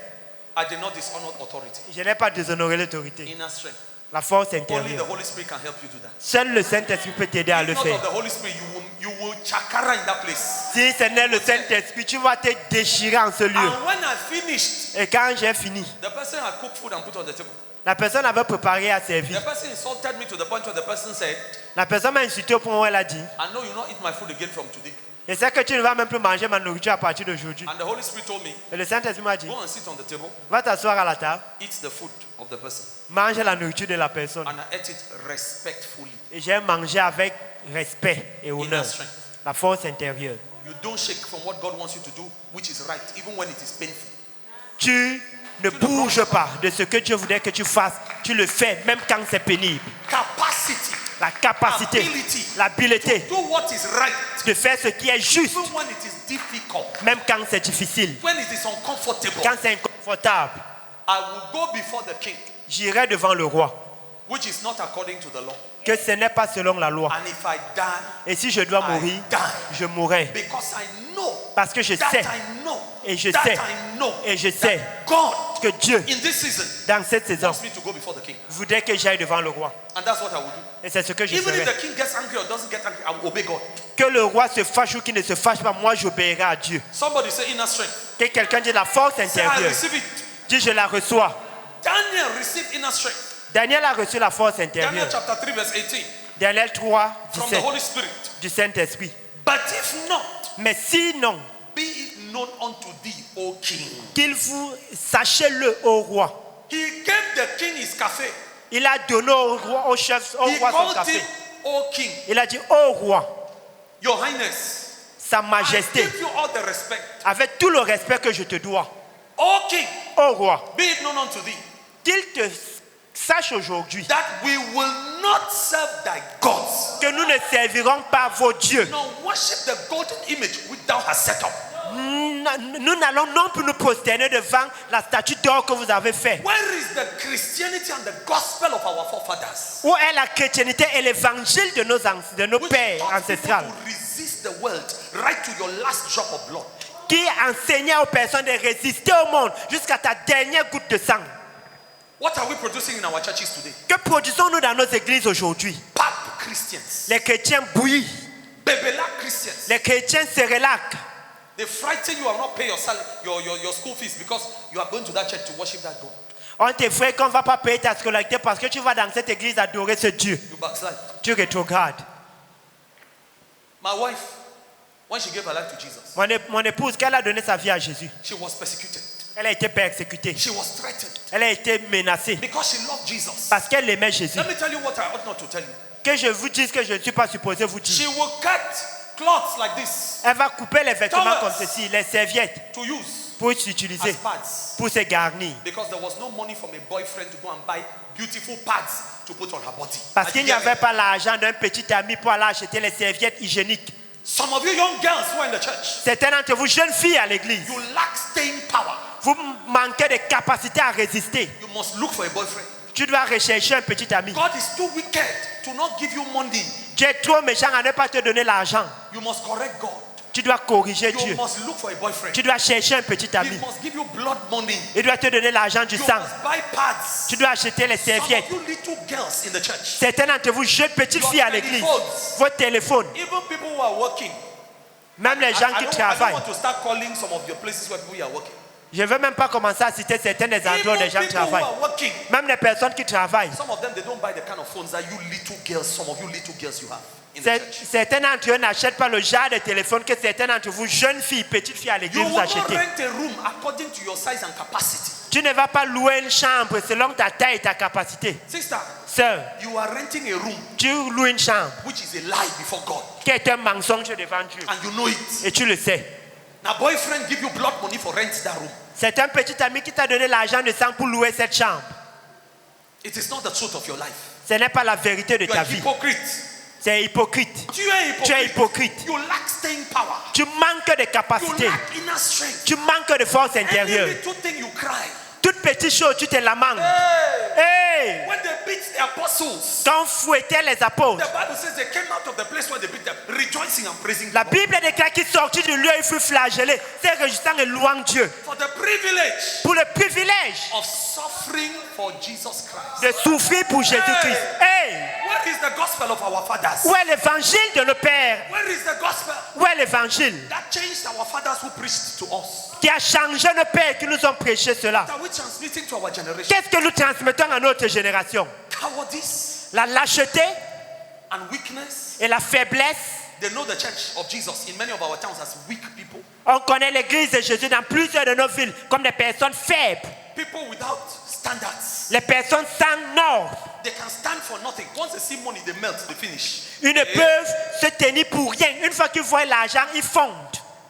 I did not dishonor authority. Je n'ai pas déshonoré l'autorité. Inner strength. La force Only the intérieure. Holy Spirit can help you do that. Seul le Saint-Esprit peut t'aider à If le not faire. of the Holy Spirit, you will chakara in that place. Si ce n'est le Saint-Esprit, tu vas te déchirer en ce lieu. And when I finished, Et quand j'ai fini, the person had cooked food and put on the table. la personne avait préparé à The servir. person insulted me to the point where the person said, La personne m'a insulté au point où elle a dit, I know you will not eat my food again from today. je sais que tu ne vas même plus manger ma nourriture à partir d'aujourd'hui. And the Holy Spirit told me, Et le Saint-Esprit m'a dit, go and sit on the table, va t'asseoir à la table, eat the food of the person. mange la nourriture de la personne. And I ate it respectfully. Et j'ai mangé avec respect et honneur. Inner strength. La force intérieure. You don't shake from what God wants you to do, which is right, even when it is painful. Tu ne bouges pas de ce que Dieu voudrait que tu fasses. Tu le fais même quand c'est pénible. Capacity, La capacité, ability, l'habileté do what is right, de faire ce qui est juste, even when it is difficult, même quand c'est difficile, when it is uncomfortable. quand c'est inconfortable. I will go before the king, J'irai devant le roi, which is not according to the law. que ce n'est pas selon la loi. And if I die, Et si je dois I mourir, die. je mourrai. Because I know Parce que je that sais, I know et je that sais, I know et je sais that God que Dieu, in this season dans cette saison, wants me to go before the king. voudrait que j'aille devant le roi. And that's what I will do. Et c'est ce que je Even if ferai. the king gets angry or doesn't get angry, I will obey God. Que le roi se fâche ou qu'il ne se fâche pas, moi j'obéirai à Dieu. Somebody say inner strength. Que quelqu'un dise la force Say I intérieure. receive it. Dis je la reçois. Daniel received inner strength. Daniel a reçu la force Daniel intérieure. chapter 3 verse 18. Daniel 3, From the 17 Holy Spirit. du Saint-Esprit. But if not, Mais sinon, be it known unto thee, O king. qu'il vous sachez-le au roi. He gave the king his café. Il a donné au roi, au chef, au He roi son called café. him, O king, Il a dit au roi, your highness. sa I majesté, give you all the respect. avec tout le respect que je te dois. O king, Au roi, be it known unto thee, qu'il te sache aujourd'hui that we will not serve thy gods, que nous ne servirons pas vos dieux. nor worship the golden image which thou hast set up. Nous n'allons non plus nous prosterner devant la statue d'or que vous avez faite. Where is the Christianity and the gospel of our forefathers? Où est la chrétienté et l'évangile de nos Which pères taught people ancestrales to resist the world right to your last drop of blood. qui enseignait aux personnes de résister au monde jusqu'à ta dernière goutte de sang. What are we producing in our churches today? Que produisons-nous dans nos églises aujourd'hui? Pap Christians, Les chrétiens bouillis, Bebela Christians. les chrétiens se relaxent. They frighten you and not pay your salary, your school fees because you are going to that church to worship that God. On t'effraie qu'on ne va pas payer ta scolarité parce que tu vas dans cette église adorer ce Dieu. You backslide. Tu rétrogrades. My wife, when she gave her life to Jesus, Mon épouse, quand elle a donné sa vie à Jésus, she was persecuted. elle a été persécutée. She was threatened Elle a été menacée because she loved Jesus. parce qu'elle aimait Jésus. Let me tell you what I ought not to tell you. Que je vous dise que je ne suis pas supposé vous She dire. will cut cloths like this Elle va couper les vêtements Towels. comme ceci, les serviettes, to use pour as s'utiliser, pads pour se garnir. because there was no money from a boyfriend to go and buy beautiful pads to put on her body. Parce Are qu'il you n'y avait getting it? pas l'argent d'un petit ami pour aller acheter les serviettes hygiéniques. Some of you young girls who are in the church, Certains d'entre vous, jeunes filles à l'église, you lack staying power. vous manquez de capacité à résister. You must look for a boyfriend. Tu dois rechercher un petit ami. God is too wicked to not give you money. Dieu est trop méchant à ne pas te donner l'argent. You must correct God. Tu dois corriger You Dieu. must look for a boyfriend. Tu dois chercher un petit He ami. must give you blood money. Il doit te donner l'argent du You sang. must buy pads. Tu dois acheter les Some serviettes. of you little girls in the church, Certains d'entre vous, jeunes petites Your filles à l'église, telephones. votre téléphone, even people who are working. même les gens qui I don't travaillent. want to start calling some of your places where people are working. Je ne veux même pas commencer à citer certains des endroits où Even les gens people who travaillent. are working. Même les personnes qui travaillent. Some of them, they don't buy the kind of phones that you little girls, some of you little girls you have in the church. Certains d'entre eux n'achètent pas le genre de téléphone que certains d'entre vous, jeunes filles, petites filles à You l'église, will vous not achetez. rent a room according to your size and capacity. Tu ne vas pas louer une chambre selon ta taille et ta capacité. Sister, Sœur, you are renting a room tu loues une chambre which is a lie before God, qui est un mensonge devant Dieu. and you know it. Et tu le sais. Now, boyfriend give you blood money for rent that room. C'est un petit ami qui t'a donné l'argent de sang pour louer cette chambre. It is not the truth of your life. Ce n'est pas la vérité de You are ta a vie. hypocrite. C'est hypocrite. Tu es Tu es hypocrite. hypocrite. You lack staying power. Tu manques de You capacité. lack inner strength. Tu manques de force Any intérieure. little thing you cry. Toute petite chose, tu te lamentes. Hey, Hey! when they beat the apostles, Quand fouettait les apôtres, the Bible says they came out of the place where they beat them, rejoicing and praising la God Bible déclare qu'ils sortit du lieu où il fut flagellé, se réjouissant et louant Dieu for the privilege pour le privilège of suffering for Jesus Christ. de souffrir pour Jésus-Christ. Hey! Where is the gospel of our fathers? Où est l'évangile de nos pères? Where is the gospel Où est l'évangile that changed our fathers who preached to us? qui a changé nos pères qui nous ont prêché cela? That we transmitting to our generation? Qu'est-ce que nous transmettons à notre génération? Cowardice La lâcheté and weakness. et la faiblesse. They know the church of Jesus in many of our towns as weak people. On connaît l'église de Jésus dans plusieurs de nos villes comme des personnes faibles, People without standards. les personnes sans normes. They can stand for nothing. Once they see money, they melt, they finish. Ils ne peuvent se tenir pour rien. Une fois qu'ils voient l'argent, ils fondent.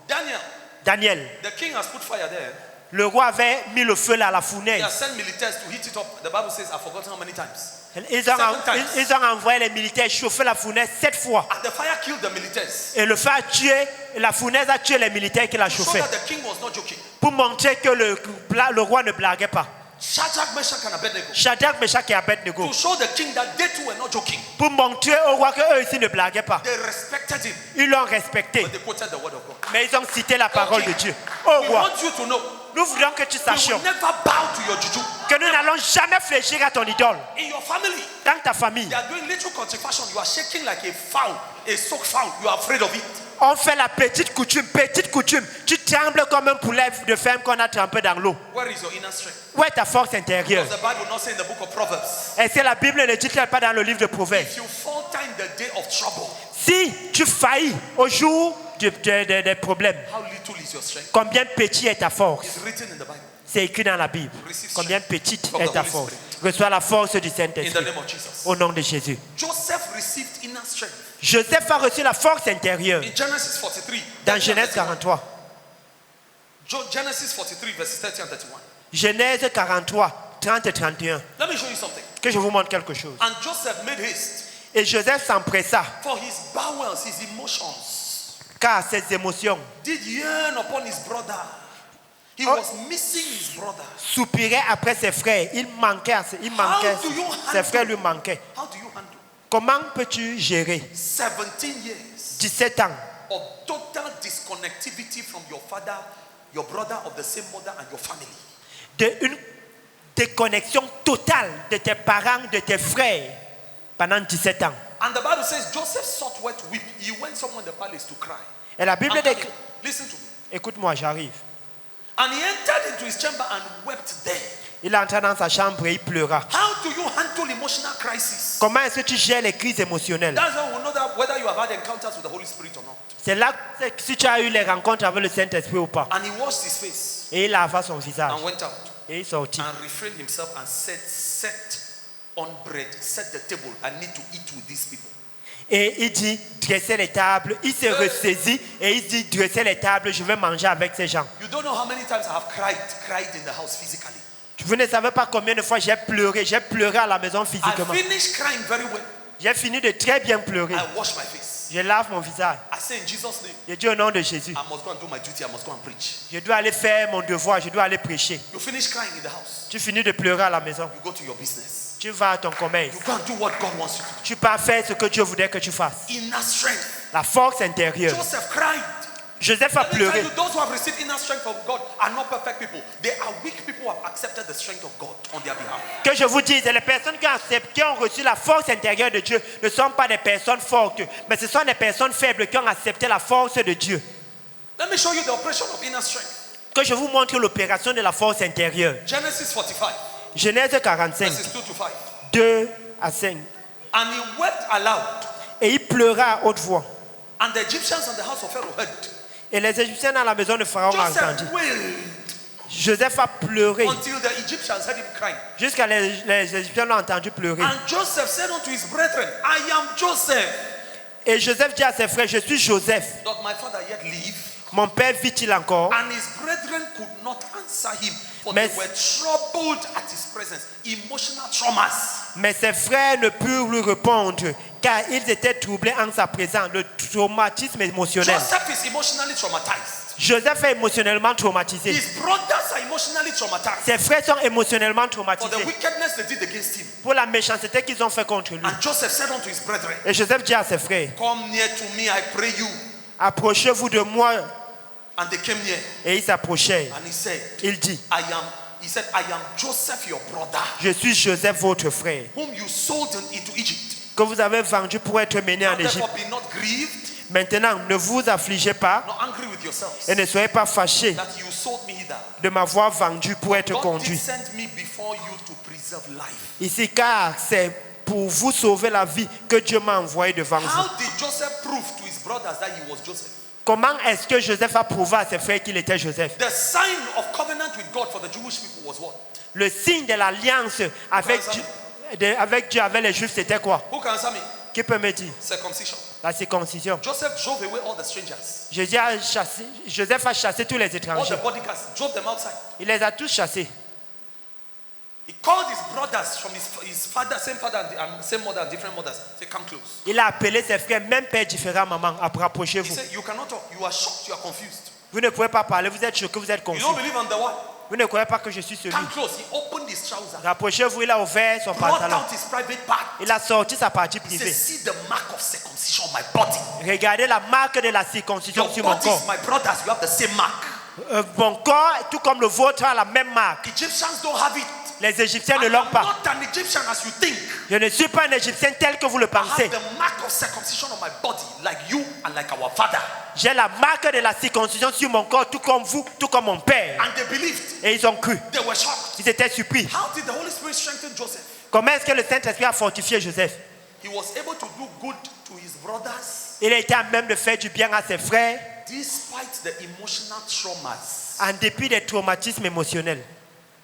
Daniel, Daniel, the king has put fire there. le roi avait mis le feu là à la He fournaise. has sent militaries to heat it up. The Bible says, I've forgotten how many times. Ils ont envoyé les militaires chauffer la fournaise 7 fois. And the fire killed the militaries. Et le feu a tué, la fournaise a tué les militaires qui la So chauffaient. that the king was not joking. Pour montrer que le roi ne blaguait pas. Shadrach, Meshach, and Abednego. Shadrach, Meshach et Abednego. To show the king that they too were not joking. Pour montrer au roi qu'eux aussi ne blaguaient pas. They respected him. Ils l'ont respecté. But they quoted the word of God. Mais ils ont cité la parole Okay. de Dieu. Au We roi, want you to know nous voulons que tu we saches will never bow to your juju. que nous n'allons jamais fléchir à ton idole. In your family, Dans ta famille, they are doing little consecration. You are shaking like a fowl, a soaked fowl. You are afraid of it. on fait la petite coutume, petite coutume. Tu trembles comme un poulet de ferme qu'on a trempé dans l'eau. Where is your inner strength? Où est ta force intérieure? Does the Bible not say in the book of Proverbs? Est-ce que la Bible ne dit-elle pas dans le livre de Proverbes? If you falter in the day of trouble, Si tu faillis au jour des problèmes, how little is your strength? combien petit est ta force? It's written in the Bible. C'est écrit dans la Bible. Receive Combien strength petite from est the ta Holy force? Spirit. Reçois la force du In the Saint-Esprit. name of Jesus. Au nom de Jésus. Joseph received inner strength. Joseph a reçu la force intérieure In Genesis 43. dans Genèse 43. Genesis 43, verses 30 and 31. Genèse 43, 30 et 31. Let me show you something. Que je vous montre quelque chose. And Joseph made haste Et Joseph s'empressa for his bowels, his emotions, car ses émotions did yearn upon his brother. He was missing his brother. soupiraient après ses frères. Il manquait, How do you ses handle- frères lui manquaient. How do you handle Comment peux-tu gérer 17 years 17 ans of total disconnectivity from your father, your brother of the same mother, and your family? d'une déconnexion totale de tes parents, de tes frères pendant 17 ans? And the Bible says Joseph sought where to weep. He went somewhere in the palace to cry. Et la Bible I'm dit, coming. Listen to me. écoute-moi, j'arrive. And he entered into his chamber and wept there. Il entra dans sa chambre et il pleura. How do you handle emotional crisis? Comment est-ce que tu gères les crises émotionnelles? That's how we know that whether you have had encounters with the Holy Spirit or not. C'est là que si tu as eu les rencontres avec le Saint-Esprit ou pas. And he washed his face Et il lava son visage. and went out Et il sortit. and refrained himself and said, set on bread, set the table. I need to eat with these people. Et il dit, dressez les tables. Il se ressaisit et il dit, dressez les tables, je vais manger avec ces gens. You don't know how many times I have cried in the house physically. Vous ne savez pas combien de fois j'ai pleuré à la maison I physiquement. finished crying very well. J'ai fini de très bien pleurer. I washed my face. Je lave mon visage. I say in Jesus' name, Je dis au nom de Jésus, I must go and do my duty. I must go and preach. je dois aller faire mon devoir, je dois aller prêcher. You finish crying in the house. Tu finis de pleurer à la maison. You go to your business. Tu vas à ton commerce. You go and do what God wants you to Tu pars faire ce que Dieu voudrait que tu fasses. do. Inner strength. La force intérieure. Joseph cried. Joseph a Let me tell pleuré. you, those who have received inner strength from God are not perfect people. They are weak people who have accepted the strength of God on their behalf. Que je vous dise, les personnes qui ont reçu la force intérieure de Dieu ne sont pas des personnes fortes, mais ce sont des personnes faibles qui ont accepté la force de Dieu. Let me show you the operation of inner strength. Que je vous montre l'opération de la force intérieure. Genesis 45, Genèse 45, verses 2 to 5. 2 à 5. And he wept aloud, Et il pleura à haute voix. and the Egyptians and the house of Pharaoh heard. Et les Égyptiens dans la maison de Pharaon ont entendu. Joseph wailed Joseph a pleuré until the Egyptians heard him crying. jusqu'à les Égyptiens l'ont entendu pleurer. And Joseph said unto his brethren, I am Joseph. Et Joseph dit à ses frères, je suis Joseph. Doth my father yet live? Mon père vit-il encore? And his brethren could not answer him, for Mais- they were troubled at his presence. Emotional traumas. Mais ses frères ne purent lui répondre car ils étaient troublés en sa présence. Le traumatisme émotionnel. Joseph is emotionally traumatized. Joseph est émotionnellement traumatisé. His brothers are emotionally traumatized Ses frères sont émotionnellement for the traumatisés wickedness they did against him. pour la méchanceté qu'ils ont fait contre lui. And Joseph said unto his brethren, Et Joseph dit à ses frères, come near to me, I pray you. approchez-vous de moi. And they came near. Et ils s'approchèrent. And he said, Il dit, he said, I am Joseph, your brother, je suis Joseph, votre frère, whom you sold into Egypt. que vous avez vendu pour être mené en Now Égypte. therefore be not grieved, Maintenant, ne vous affligez pas nor angry with yourselves, et ne soyez pas fâchés that you sold me hither. de m'avoir vendu pour être God did conduit send me before you to preserve life. ici, car c'est pour vous sauver la vie que Dieu m'a envoyé devant vous. How did Joseph prove to his brothers that he was Joseph? Comment est-ce que Joseph a prouvé à ses frères qu'il était Joseph? The sign of covenant with God for the Jewish people was what? Le signe de l'alliance avec Dieu, avec les Juifs, c'était quoi? Who can answer me? Qui peut me dire? Circumcision. La circoncision. Joseph drove away all the strangers. Joseph a chassé tous les All the étrangers. bodyguards, drove them outside. Il les a tous chassés. He called his brothers from his father, same father and same mother and different mothers. Say, come close. Il a appelé ses frères, même père différents, maman, He rapprochez-vous. said, you cannot talk. You are shocked. You are confused. Vous ne pouvez pas parler, vous êtes choqués, vous êtes You confus. don't believe on the word. Vous ne croyez pas que je suis celui. Come close. He opened his trouser. Rapprochez-vous, il a ouvert son Brought pantalon. out his private part. Il a sorti sa partie He said, privée. see the mark of circumcision on my body. Regardez la marque de la circoncision Your sur mon bodies, corps. my brothers, you have the same mark. Mon corps, tout comme le vôtre, a la même marque. Egyptians don't have it. Les Égyptiens ne I l'ont am pas. not an Egyptian as you think. Je ne suis pas un Égyptien tel que vous le I pensez. have the mark of circumcision on my body, like you and like our father. J'ai la marque de la circoncision sur mon corps, tout comme vous, tout comme mon père. And they believed. Et ils ont cru. They were shocked. Ils étaient surpris. How did the Holy Spirit strengthen Joseph? Comment est-ce que le Saint-Esprit a fortifié Joseph? He was able to do good to his brothers Il a été à même de faire du bien à ses frères, despite the emotional traumas en dépit des traumatismes émotionnels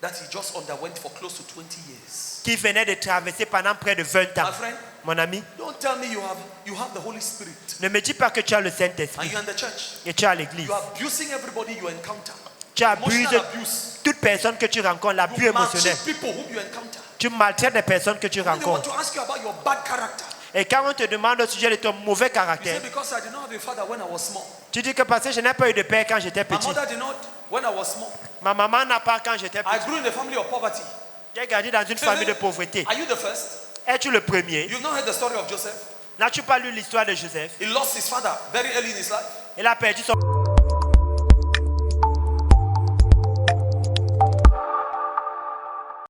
that he just underwent for close to 20 years. qu'il venait de traverser pendant près de 20 ans. My friend, Mon ami, don't tell me you have the Holy Spirit ne me dis pas que tu as le and Saint-Esprit you're in the church. et tu as l'église. You are abusing everybody you encounter. Tu abuses Emotional abuse. toute personne que tu rencontres, l'abus You émotionnel. maltreat people whom you encounter. Tu maltraites les personnes que tu When they want rencontres. to ask you about your bad character, Et quand on te demande au sujet de ton mauvais you say caractère, because I did not have a father when I was small. tu dis que parce que je n'ai pas eu de père quand j'étais My petit. mother did not when I was small. Ma maman n'a pas quand j'étais I petit. grew in a family of poverty. J'ai grandi dans une famille de pauvreté. Are you the first? Es-tu le premier? You've not heard the story of Joseph? N'as-tu pas lu l'histoire de Joseph? He lost his father very early in his life. Il a perdu son